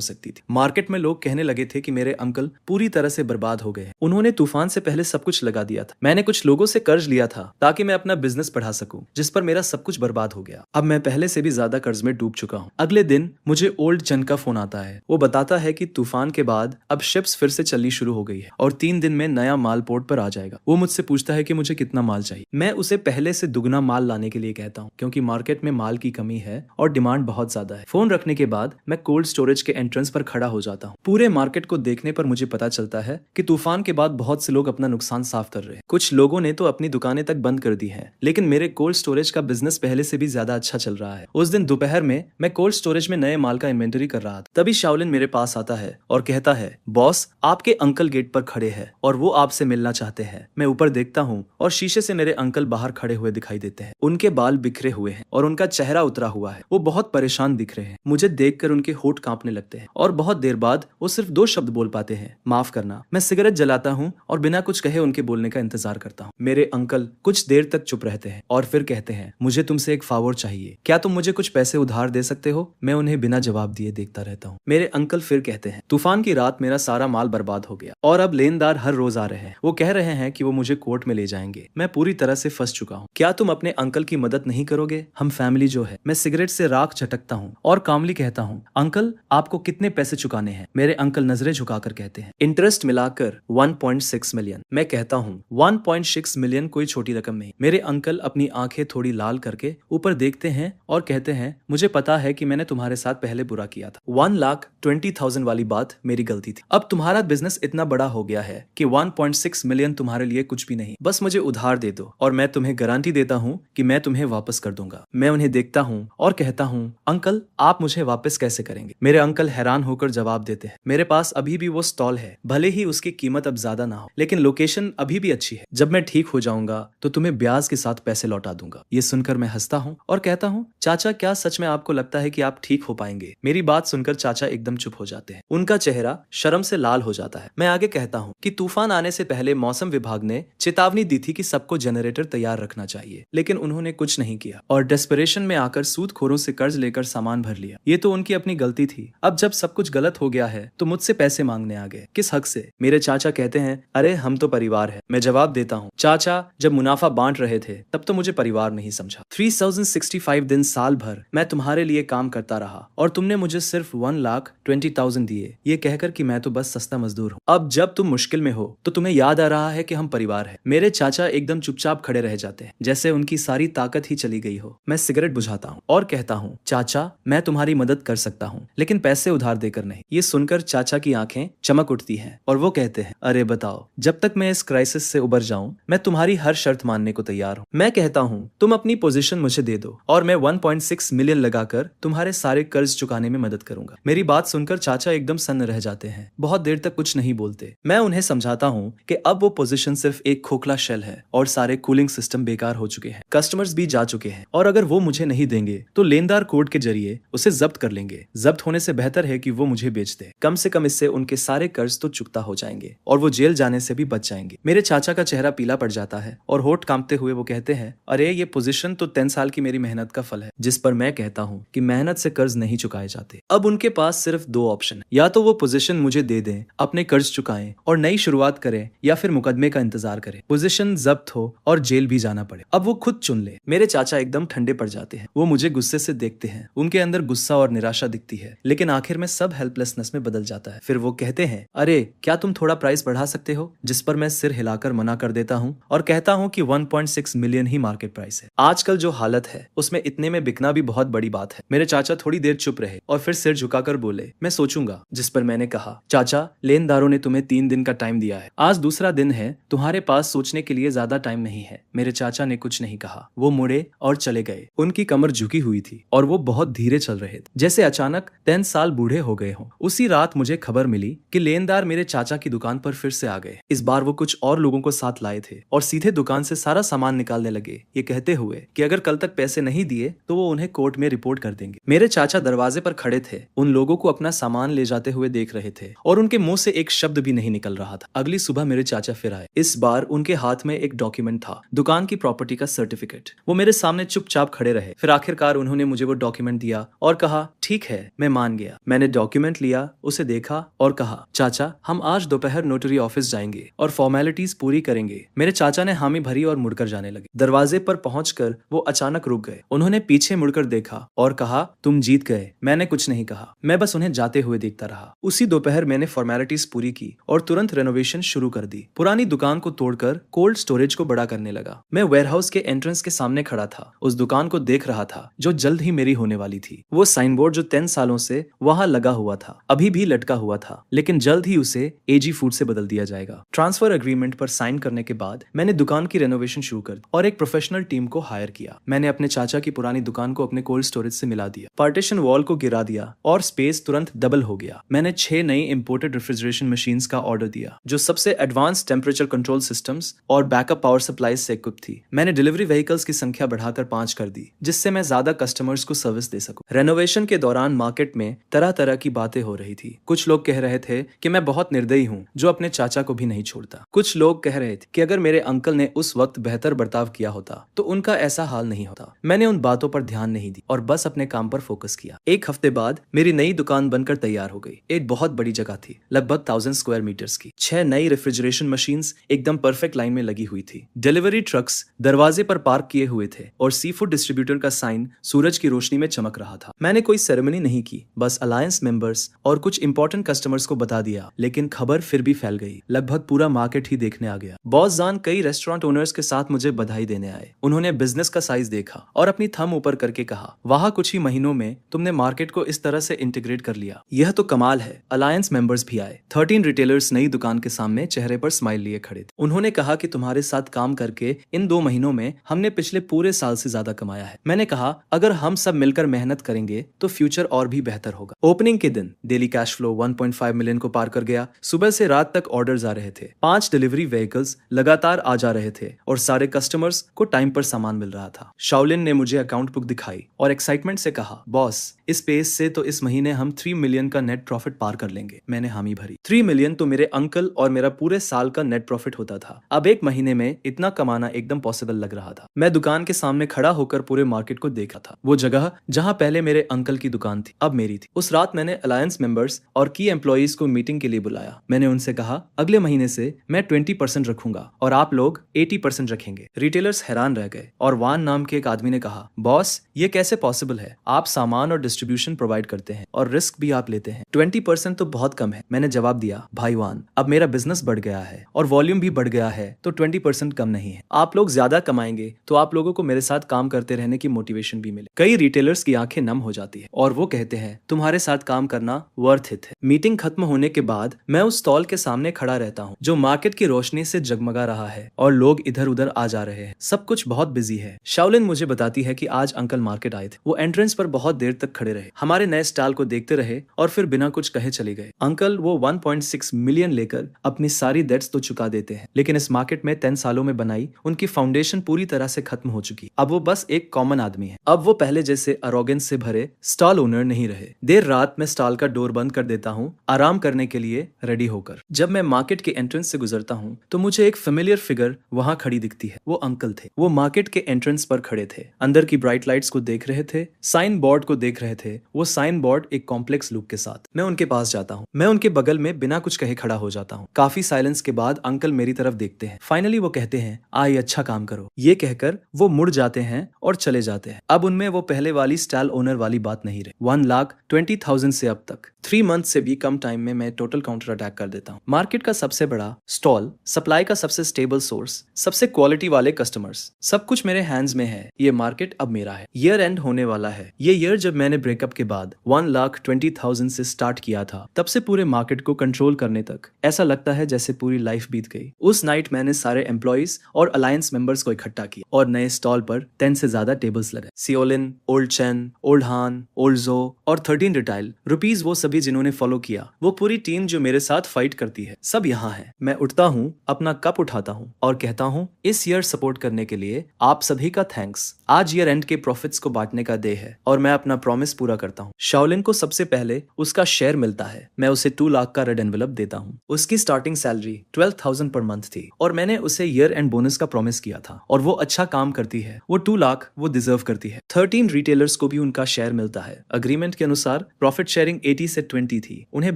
सकती थी। मार्केट में लोग कहने लगे थे कि मेरे अंकल पूरी तरह से बर्बाद हो गए। उन्होंने तूफान से पहले सब कुछ लगा दिया था। मैंने कुछ लोगों से कर्ज लिया था ताकि मैं अपना बिजनेस बढ़ा सकूं, जिस पर मेरा सब कुछ बर्बाद हो गया। अब मैं पहले से भी ज्यादा कर्ज में डूब चुका हूँ। अगले दिन मुझे ओल्ड जन का फोन आता है। वो बताता है कि तूफान के बाद अब शिप्स फिर से चलनी शुरू हो गई है और 3 दिन में नया माल पोर्ट पर आ जाएगा। वो मुझसे पूछता है कि मुझे कितना माल चाहिए। मैं उसे पहले से दुगना माल लाने के लिए कहता हूँ, क्योंकि मार्केट में माल की कमी है और डिमांड बहुत ज्यादा है। फोन रखने के बाद मैं कोल्ड स्टोरेज के एंट्रेंस पर खड़ा हो जाता हूँ। पूरे मार्केट को देखने पर मुझे पता चलता है कि तूफान के बाद बहुत से लोग अपना नुकसान साफ कर रहे हैं। कुछ लोगों ने तो अपनी दुकानें तक बंद कर दी है, लेकिन मेरे कोल्ड स्टोरेज का बिजनेस पहले से भी ज्यादा अच्छा चल रहा है। उस दिन दोपहर में मैं कोल्ड स्टोरेज में नए माल का इन्वेंटरी कर रहा था। तभी शाओलिन मेरे पास आता है और कहता है, बॉस, आपके अंकल गेट पर खड़े हैं और वो आपसे मिलना चाहते हैं। मैं ऊपर देखता हूँ और शीशे से मेरे अंकल बाहर खड़े हुए दिखाई देते हैं। उनके बाल बिखरे हुए हैं और उनका चेहरा उतरा हुआ है। वो बहुत परेशान दिख रहे हैं। मुझे देखकर उनके होंठ कांपने लगते हैं और बहुत देर बाद वो सिर्फ 2 शब्द बोल पाते हैं, माफ करना। मैं सिगरेट जलाता हूँ और बिना कुछ कहे उनके बोलने का इंतजार करता हूँ। मेरे अंकल कुछ देर तक चुप रहते हैं और फिर कहते हैं, मुझे तुमसे एक फेवर चाहिए, क्या तुम मुझे कुछ पैसे उधार दे सकते हो? मैं उन्हें बिना जवाब दिए देखता रहता हूँ। मेरे अंकल फिर कहते हैं, तूफान की रात मेरा सारा माल बर्बाद हो गया और अब लेनदार हर रोज आ रहे हैं। वो कह रहे हैं कि वो मुझे कोर्ट में ले जाएंगे। मैं पूरी तरह से फंस चुका हूँ। क्या तुम अपने अंकल की मदद नहीं करोगे? हम फैमिली जो है। मैं सिगरेट से राख झटकता हूँ हूँ और कामली कहता हूँ, अंकल आपको कितने पैसे चुकाने हैं? मेरे अंकल नजरें झुकाकर कहते हैं, इंटरेस्ट मिलाकर 1.6 मिलियन। मैं कहता हूँ 1.6 मिलियन कोई छोटी रकम नहीं। मेरे अंकल अपनी आंखें थोड़ी लाल करके ऊपर देखते हैं और कहते हैं, मुझे पता है कि मैंने तुम्हारे साथ पहले बुरा किया था। 1,20,000 वाली बात मेरी गलती थी। अब तुम्हारा बिजनेस इतना बड़ा हो गया है कि 1.6 मिलियन तुम्हारे लिए कुछ भी नहीं। बस मुझे उधार दे दो और मैं तुम्हें गारंटी देता हूँ कि मैं तुम्हें वापस कर दूंगा। मैं उन्हें देखता हूँ और कहता हूँ, अंकल आप मुझे वापस कैसे करेंगे? मेरे अंकल हैरान होकर जवाब देते हैं, मेरे पास अभी भी वो स्टॉल है, भले ही उसकी कीमत अब ज्यादा ना हो, लेकिन लोकेशन अभी भी अच्छी है। जब मैं ठीक हो जाऊंगा तो तुम्हें ब्याज के साथ पैसे लौटा दूंगा। ये सुनकर मैं हंसता हूँ और कहता हूँ, चाचा क्या सच में आपको लगता है कि आप ठीक हो पाएंगे? मेरी बात सुनकर चाचा एकदम चुप हो जाते हैं। उनका चेहरा शर्म से लाल हो जाता है। मैं आगे कहता हूँ कि तूफान आने से पहले मौसम विभाग ने चेतावनी दी थी कि सबको जनरेटर तैयार रखना चाहिए, लेकिन उन्होंने कुछ नहीं किया और डेस्परेशन में आकर सूदखोरों से कर्ज लेकर सामान भर लिया। ये तो उनकी अपनी गलती थी। अब जब सब कुछ गलत हो गया है तो मुझसे पैसे मांगने आ गए। किस हक से? मेरे चाचा कहते हैं, अरे हम तो परिवार है। मैं जवाब देता हूँ, चाचा जब मुनाफा बांट रहे थे तब तो मुझे परिवार नहीं समझा। 3065 दिन साल भर मैं तुम्हारे लिए काम करता रहा और तुमने मुझे सिर्फ 1,20,000 दिए, ये कहकर कि मैं तो बस सस्ता मजदूर हूँ। अब जब तुम मुश्किल में हो तो तुम्हें याद आ रहा है कि हम परिवार है। मेरे चाचा एकदम चुपचाप खड़े रह जाते हैं, जैसे उनकी सारी ताकत ही चली गई हो। मैं सिगरेट बुझाता हूँ और कहता हूँ, चाचा मैं तुम्हारी मदद कर सकता हूँ, लेकिन पैसे उधार देकर नहीं। ये सुनकर चाचा की आंखें चमक उठती हैं और वो कहते हैं, अरे बताओ, जब तक मैं इस क्राइसिस से उबर जाऊं मैं तुम्हारी हर शर्त मानने को तैयार हूँ। मैं कहता हूँ, तुम अपनी पोजीशन मुझे दे दो और मैं 1.6 मिलियन लगाकर तुम्हारे सारे कर्ज चुकाने में मदद करूंगा। मेरी बात सुनकर चाचा एकदम सन्न रह जाते हैं, बहुत देर तक कुछ नहीं बोलते। मैं उन्हें समझाता हूँ कि अब वो पोजीशन सिर्फ एक खोखला शेल है और सारे कूलिंग सिस्टम बेकार हो चुके हैं, कस्टमर्स भी जा चुके हैं और अगर वो मुझे नहीं देंगे तो लेनदार कोर्ट के जरिए उसे जब्त कर लेंगे। जब्त होने से बेहतर है कि वो मुझे बेच दे, कम से कम इससे उनके सारे कर्ज तो चुकता हो जाएंगे और वो जेल जाने से भी बच जाएंगे। मेरे चाचा का चेहरा पीला पड़ जाता है और होठ कांपते हुए वो कहते हैं, अरे ये पोजीशन तो 10 साल की मेरी मेहनत का फल है। जिस पर मैं कहता हूँ कि मेहनत से कर्ज नहीं चुकाए जाते। अब उनके पास सिर्फ दो ऑप्शन है, या तो वो पोजीशन मुझे दे दें, अपने कर्ज चुकाएं और नई शुरुआत करें, या फिर मुकदमे का इंतजार करें, पोजीशन जब्त हो और जेल भी जाना पड़े। अब वो खुद चुन ले। मेरे चाचा एकदम ठंडे पड़ जाते हैं। वो मुझे गुस्से से देखते हैं, उनके अंदर गुस्सा और निराशा दिखती है, लेकिन आखिर में सब हेल्पलेसनेस में बदल जाता है। फिर वो कहते हैं, अरे क्या तुम थोड़ा प्राइस बढ़ा सकते हो? जिस पर मैं सिर हिलाकर मना कर देता हूँ और कहता हूँ कि 1.6 मिलियन ही मार्केट प्राइस है। आजकल जो हालत है उसमें इतने में बिकना भी बहुत बड़ी बात है। मेरे चाचा थोड़ी देर चुप रहे और फिर सिर झुकाकर बोले, मैं सोचूंगा। जिस पर मैंने कहा, चाचा लेनदारों ने तुम्हें 3 दिन का टाइम दिया है, आज दूसरा दिन है, तुम्हारे पास सोचने के लिए ज्यादा टाइम नहीं है। मेरे चाचा ने कुछ नहीं कहा, वो मुड़े और चले गए। उनकी कमर झुकी हुई थी और वो बहुत धीरे चल रहे थे, जैसे अचानक 10 साल बूढ़े हो गए हों। उसी रात मुझे खबर मिली कि लेनदार मेरे चाचा की दुकान पर फिर से आ गए। इस बार वो कुछ और लोगों को साथ लाए थे और सीधे दुकान से सारा सामान निकालने लगे, ये कहते हुए कि अगर कल तक पैसे नहीं दिए तो वो उन्हें कोर्ट में रिपोर्ट कर देंगे। मेरे चाचा दरवाजे पर खड़े थे, उन लोगों को अपना सामान ले जाते हुए देख रहे थे और उनके मुंह से एक शब्द भी नहीं निकल रहा था। अगली सुबह मेरे चाचा फिर आए। इस बार उनके हाथ में एक डॉक्यूमेंट था, दुकान की प्रॉपर्टी का सर्टिफिकेट। वो मेरे सामने चुपचाप खड़े रहे। फिर आखिरकार उन्होंने मुझे वो डॉक्यूमेंट दिया और कहा, ठीक है, मैं मान गया। मैंने डॉक्यूमेंट लिया, उसे देखा और कहा, चाचा हम आज दोपहर नोटरी ऑफिस जाएंगे और फॉर्मेलिटीज पूरी करेंगे। मेरे चाचा ने हामी भरी और मुड़कर जाने लगे। दरवाजे पर पहुंचकर वो अचानक रुक गए। उन्होंने पीछे मुड़कर देखा और कहा, तुम जीत गए। मैंने कुछ नहीं कहा, मैं बस उन्हें जाते हुए देखता रहा। उसी दोपहर मैंने फॉर्मेलिटीज पूरी की और तुरंत रेनोवेशन शुरू कर दी। पुरानी दुकान को तोड़कर कोल्ड स्टोरेज को बड़ा करने लगा। मैं वेयरहाउस के एंट्रेंस के सामने खड़ा था, उस दुकान को देख रहा था जो जल्द ही मेरी होने वाली थी। वो साइन बोर्ड जो 10 सालों से वहां लगा हुआ था अभी भी लटका हुआ था, लेकिन जल्द ही उसे एजी फूड से बदल दिया जाएगा। ट्रांसफर एग्रीमेंट पर साइन करने के बाद मैंने दुकान की रेनोवेशन शुरू कर दी और एक प्रोफेशनल टीम को हायर किया। मैंने अपने चाचा की पुरानी दुकान को अपने कोल्ड स्टोरेज से मिला दिया, पार्टीशन वॉल को गिरा दिया और स्पेस तुरंत डबल हो गया। मैंने 6 नई इंपोर्टेड रेफ्रिजरेशन मशीन्स का ऑर्डर दिया जो सबसे एडवांस टेम्परेचर कंट्रोल सिस्टम्स और बैकअप पावर सप्लाई से इक्विप थी। मैंने डिलीवरी व्हीकल्स की संख्या बढ़ाकर 5 कर दी, जिससे मैं ज्यादा कस्टमर्स को सर्विस दे सकूं। रेनोवेशन के दौरान मार्केट में तरह तरह की बातें हो रही थी। कुछ लोग कह रहे थे कि मैं बहुत निर्दयी हूँ जो अपने चाचा को भी नहीं छोड़ता। कुछ लोग कह रहे थे कि अगर मेरे अंकल ने उस वक्त बेहतर बर्ताव किया होता तो उनका ऐसा हाल नहीं होता। मैंने उन बातों पर ध्यान नहीं दी और बस अपने काम पर फोकस किया। एक हफ्ते बाद मेरी नई दुकान बनकर तैयार हो गई। एक बहुत बड़ी जगह थी, लगभग 1000 स्क्वायर मीटर्स की। 6 नई रेफ्रिजरेशन मशीन्स एकदम परफेक्ट लाइन में लगी हुई थी। डिलीवरी ट्रक्स दरवाजे पर पार्क किए हुए थे और सी फूड डिस्ट्रीब्यूटर का साइन सूरज की रोशनी में चमक मजाक रहा था। मैंने कोई सेरेमनी नहीं की, बस अलायंस मेंबर्स और कुछ इंपॉर्टेंट कस्टमर्स को बता दिया, लेकिन खबर फिर भी फैल गई। लगभग पूरा मार्केट ही देखने आ गया। बॉस जान कई रेस्टोरेंट ओनर्स के साथ मुझे बधाई देने आए। उन्होंने बिजनेस का साइज देखा और अपनी थंब ऊपर करके कहा, वाह, कुछ ही महीनों में तुमने मार्केट को इस तरह से इंटीग्रेट कर लिया। यह तो कमाल है। अलायंस मेंबर्स भी आए। 13 रिटेलर्स नई दुकान के सामने चेहरे पर स्माइल लिए खड़े थे। उन्होंने कहा कि तुम्हारे साथ काम करके इन 2 महीनों में हमने पिछले पूरे साल से ज्यादा कमाया है। मैंने कहा, अगर हम सब मिलकर मेहनत करेंगे तो फ्यूचर और भी बेहतर होगा। ओपनिंग के दिन डेली कैश फ्लो 1.5 मिलियन को पार कर गया। सुबह से रात तक ऑर्डर्स आ रहे थे। 5 डिलीवरी व्हीकल्स लगातार आ जा रहे थे और सारे कस्टमर्स को टाइम पर सामान मिल रहा था। शाओलिन ने मुझे अकाउंट बुक दिखाई और एक्साइटमेंट से कहा, बॉस, इस पेस से तो इस महीने हम 3 मिलियन का नेट प्रॉफिट पार कर लेंगे। मैंने हामी भरी। 3 मिलियन तो मेरे अंकल और मेरा पूरे साल का नेट प्रॉफिट होता था। अब एक महीने में इतना कमाना एकदम पॉसिबल लग रहा था। मैं दुकान के सामने खड़ा होकर पूरे मार्केट को देख रहा था। वो जगह जहां पहले मेरे अंकल की दुकान थी, अब मेरी थी। उस रात मैंने अलायंस मेंबर्स और की एम्प्लॉइज को मीटिंग के लिए बुलाया। मैंने उनसे कहा, अगले महीने से मैं 20% रखूंगा और आप लोग 80% रखेंगे। रिटेलर्स हैरान रह गए और वान नाम के एक आदमी ने कहा, बॉस, ये कैसे पॉसिबल है? आप सामान और डिस्ट्रीब्यूशन प्रोवाइड करते हैं और रिस्क भी आप लेते हैं। 20% तो बहुत कम है। मैंने जवाब दिया, भाई वान, अब मेरा बिजनेस बढ़ गया है और वॉल्यूम भी बढ़ गया है, तो 20% कम नहीं है। आप लोग ज्यादा कमाएंगे तो आप लोगों को मेरे साथ काम करते रहने की मोटिवेशन भी मिले। कई रिटेलर्स की आंखें नम हो जाती है और वो कहते हैं, तुम्हारे साथ काम करना वर्थ इट है। मीटिंग खत्म होने के बाद मैं उस स्टॉल के सामने खड़ा रहता हूँ जो मार्केट की रोशनी से जगमगा रहा है और लोग इधर उधर आ जा रहे हैं। सब कुछ बहुत बिजी है। शाओलिन मुझे बताती है कि आज अंकल मार्केट आए थे। वो एंट्रेंस पर बहुत देर तक खड़े रहे, हमारे नए स्टॉल को देखते रहे और फिर बिना कुछ कहे चले गए। अंकल वो 1.6 मिलियन लेकर अपनी सारी डेट्स तो चुका देते हैं, लेकिन इस मार्केट में 10 सालों में बनाई उनकी फाउंडेशन पूरी तरह से खत्म हो चुकी। अब वो बस एक कॉमन आदमी है। अब वो पहले जैसे अरोगेंस से भरे स्टॉल ओनर नहीं रहे। देर रात में स्टॉल का डोर बंद कर देता हूँ, आराम करने के लिए रेडी होकर। जब मैं मार्केट के एंट्रेंस से गुजरता हूँ तो मुझे एक फेमिलियर फिगर वहां खड़ी दिखती है। वो अंकल थे। वो मार्केट के एंट्रेंस पर खड़े थे, अंदर की ब्राइट लाइट्स को देख रहे थे, साइन बोर्ड को देख रहे थे। वो साइन बोर्ड एक कॉम्प्लेक्स लुक के साथ। मैं उनके पास जाता हूँ। मैं उनके बगल में बिना कुछ कहे खड़ा हो जाता हूँ। काफी साइलेंस के बाद अंकल मेरी तरफ देखते हैं। फाइनली वो कहते हैं, आई, अच्छा काम करो। ये कहकर वो मुड़ जाते हैं और चले जाते हैं। अब उनमें वो पहले वाली स्टॉल ओनर वाली बात नहीं रही। 1,20,000 से अब तक 3 मंथ से भी कम टाइम में मैं टोटल काउंटर अटैक कर देता हूँ। मार्केट का सबसे बड़ा स्टॉल, सप्लाई का सबसे स्टेबल सोर्स, सबसे क्वालिटी वाले कस्टमर्स, सब कुछ मेरे हैंड्स में है। ये मार्केट अब मेरा है। ईयर एंड होने वाला है। ये ईयर जब मैंने ब्रेकअप के बाद 1,20,000 से स्टार्ट किया था, तब से पूरे मार्केट को कंट्रोल करने तक ऐसा लगता है जैसे पूरी लाइफ बीत गई। उस नाइट मैंने सारे एम्प्लॉइज और अलायंस मेंबर्स को इकट्ठा किया और नए स्टॉल पर 10 से ज्यादा टेबल्स लगाए। सियोलिन, ओल्ड चेन, ओल्ड हान, ओल्ड जो और 13 रिटाइल रुपीज, वो सभी जिन्होंने फॉलो किया, वो पूरी टीम जो मेरे साथ फाइट करती है, सब यहाँ है। मैं उठता हूँ, अपना कप उठाता हूँ और कहता हूँ, इस ईयर सपोर्ट करने के लिए आप सभी का थैंक्स। आज ईयर एंड के प्रॉफिट्स को बांटने का डे है और मैं अपना प्रॉमिस पूरा करता हूँ। शाओलिन को सबसे पहले उसका शेयर मिलता है। मैं उसे 2 लाख का रेड एनवेलप देता हूँ। उसकी स्टार्टिंग सैलरी 12,000 पर मंथ थी और मैंने उसे ईयर एंड बोनस का प्रॉमिस किया था और वो अच्छा काम करती है। वो 2 लाख वो डिजर्व करती है। 13 रिटेलर्स को भी उनका शेयर मिलता है। अग्रीमेंट के अनुसार प्रॉफिट शेयरिंग 80 से 20 थी। उन्हें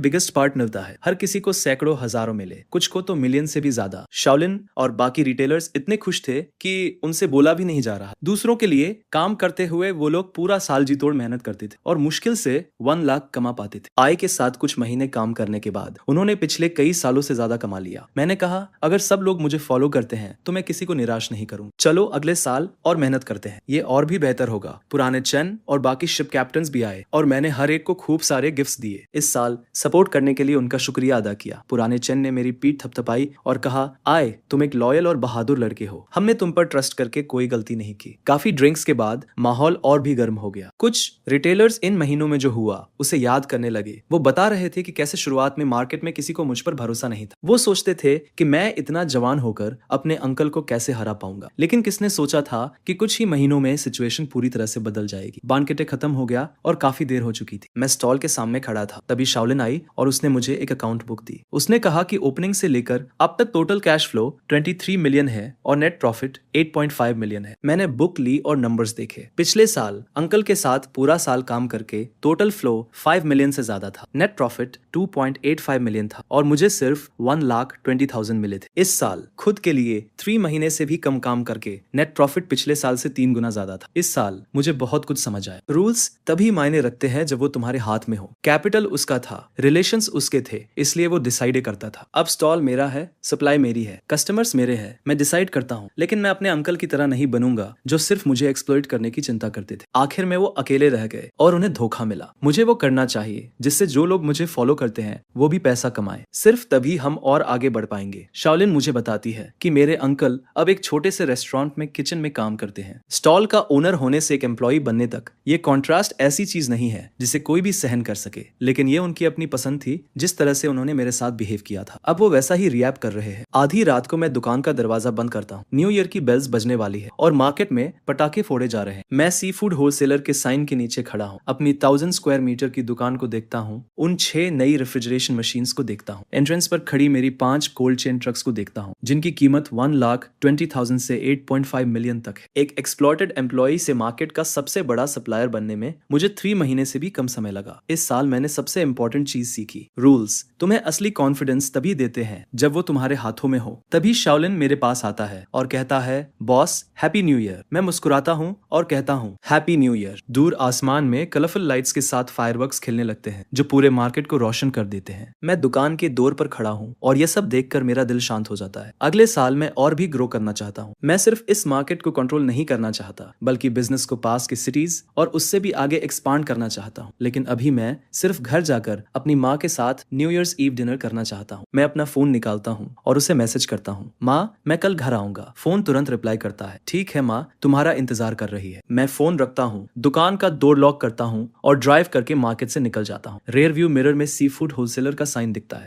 बिगेस्ट पार्ट मिलता है। हर किसी को सैकड़ों हजारों मिले, कुछ को तो मिलियन से भी ज्यादा। शाओलिन और बाकी रिटेलर्स इतने खुश थे कि उनसे बोला भी नहीं जा रहा। दूसरों के लिए काम करते हुए वो लोग पूरा साल जी तोड़ मेहनत करते थे और मुश्किल से 1 लाख कमा पाते थे। आय के साथ कुछ महीने काम करने के बाद उन्होंने पिछले कई सालों से ज्यादा कमा लिया। मैंने कहा, अगर सब लोग मुझे फॉलो करते हैं तो मैं किसी को निराश नहीं करूं। चलो अगले साल और मेहनत करते हैं, ये और भी बेहतर होगा। पुराने चेन और बाकी शिप कैप्टन्स भी आए और मैंने हर एक को खूब सारे गिफ्ट्स दिए। इस साल सपोर्ट करने के लिए उनका शुक्रिया अदा किया। पुराने चेन ने मेरी पीठ थपथपाई और कहा, आए, तुम एक लॉयल और बहादुर लड़के हो। हमने तुम पर ट्रस्ट करके कोई गलती नहीं की। काफी ड्रिंक्स के बाद माहौल और भी गर्म हो गया। कुछ रिटेलर्स इन महीनों में जो हुआ उसे याद करने लगे। वो बता रहे थे कि कैसे शुरुआत में मार्केट में किसी को मुझ पर भरोसा नहीं था। वो सोचते थे कि मैं इतना जवान होकर अपने अंकल को कैसे हरा पाऊंगा, लेकिन किसने सोचा था कि कुछ ही महीनों में सिचुएशन पूरी तरह से बदल जाएगी। बानकेटे खत्म हो गया और काफी देर हो चुकी थी। मैं स्टॉल के सामने खड़ा था, तभी शाओलिन आई और उसने मुझे एक अकाउंट बुक दी। उसने कहा कि ओपनिंग से लेकर अब तक टोटल कैश फ्लो 23 मिलियन है और नेट प्रॉफिट 8.5 मिलियन है। मैंने बुक ली और नंबर्स देखे। पिछले साल अंकल के साथ पूरा साल काम करके टोटल फ्लो 5 मिलियन से ज्यादा था। नेट प्रॉफिट 2.85 मिलियन था और मुझे सिर्फ 1,20,000 मिले थे। इस साल खुद के लिए 3 महीने से भी कम काम करके नेट प्रॉफिट पिछले साल से 3 गुना ज्यादा था। इस साल मुझे बहुत कुछ समझ जाए। रूल्स तभी मायने रखते हैं जब वो तुम्हारे हाथ में हो। कैपिटल उसका था, रिलेशंस उसके थे, इसलिए वो डिसाइड करता था। अब स्टॉल मेरा है, सप्लाई मेरी है, कस्टमर्स मेरे हैं, मैं डिसाइड करता हूँ। लेकिन मैं अपने अंकल की तरह नहीं बनूंगा जो सिर्फ मुझे एक्सप्लॉइट करने की चिंता करते थे। आखिर में वो अकेले रह गए और उन्हें धोखा मिला। मुझे वो करना चाहिए जिससे जो लोग मुझे फॉलो करते हैं वो भी पैसा कमाए। सिर्फ तभी हम और आगे बढ़ पाएंगे। शाओलिन मुझे बताती है कि मेरे अंकल अब एक छोटे से रेस्टोरेंट में किचन में काम करते हैं। स्टॉल का ओनर होने से एक एम्प्लॉय बनने तक ये कॉन्ट्रास्ट ऐसी चीज नहीं है जिसे कोई भी सहन कर सके, लेकिन ये उनकी अपनी पसंद थी जिस तरह से उन्होंने मेरे साथ बिहेव किया था। अब वो वैसा ही रिएक्ट कर रहे हैं। आधी रात को मैं दुकान का दरवाजा बंद करता हूँ। न्यू ईयर की बेल्स बजने वाली है और मार्केट में पटाखे फोड़े जा रहे हैं। मैं सी फूड होलसेलर के साइन के नीचे खड़ा हूँ। अपनी 1000 स्क्वायर मीटर की दुकान को देखता हूँ। उन 6 नई रेफ्रिजरेशन मशीन्स को देखता हूँ। एंट्रेंस पर खड़ी मेरी 5 कोल्ड चेन ट्रक्स को देखता हूँ जिनकी कीमत 1,20,000 से 8.5 मिलियन तक है। एक एक्सप्लॉयटेड एम्प्लॉय से मार्केट का सबसे बड़ा सप्लायर बनने में मुझे 3 महीने से भी कम समय लगा। इस साल मैंने सबसे इंपॉर्टेंट चीज सीखी। रूल्स तुम्हें असली कॉन्फिडेंस तभी देते हैं जब वो तुम्हारे हाथों में हो। तभी शाओलिन मेरे पास आता है और कहता है, बॉस हैप्पी न्यू ईयर। मैं मुस्कुराता हूँ और कहता हूँ हैप्पी न्यू ईयर। दूर आसमान में कलरफुल लाइट्स के साथ फायरवर्क्स खिलने लगते हैं जो पूरे मार्केट को रोशन कर देते हैं। मैं दुकान के डोर पर खड़ा हूँ और यह सब देखकर मेरा दिल शांत हो जाता है। अगले साल मैं और भी ग्रो करना चाहता हूँ। मैं सिर्फ इस मार्केट को कंट्रोल नहीं करना चाहता बल्कि बिजनेस को पास की सिटीज और उससे भी आगे एक्सपांड करना चाहता हूँ। लेकिन अभी मैं सिर्फ घर जाकर अपनी माँ के साथ न्यू ईयर्स ईव डिनर करना चाहता हूँ। मैं अपना फोन निकालता हूँ और उसे मैसेज करता हूँ, माँ मैं कल घर आऊंगा। फोन तुरंत रिप्लाई करता है, ठीक है माँ, तुम्हारा इंतजार कर रही है। मैं फोन रखता हूँ, दुकान का डोर लॉक करता हूँ और ड्राइव करके मार्केट से निकल जाता हूँ। रेयर व्यू मिरर में सी फूड होलसेलर का साइन दिखता है।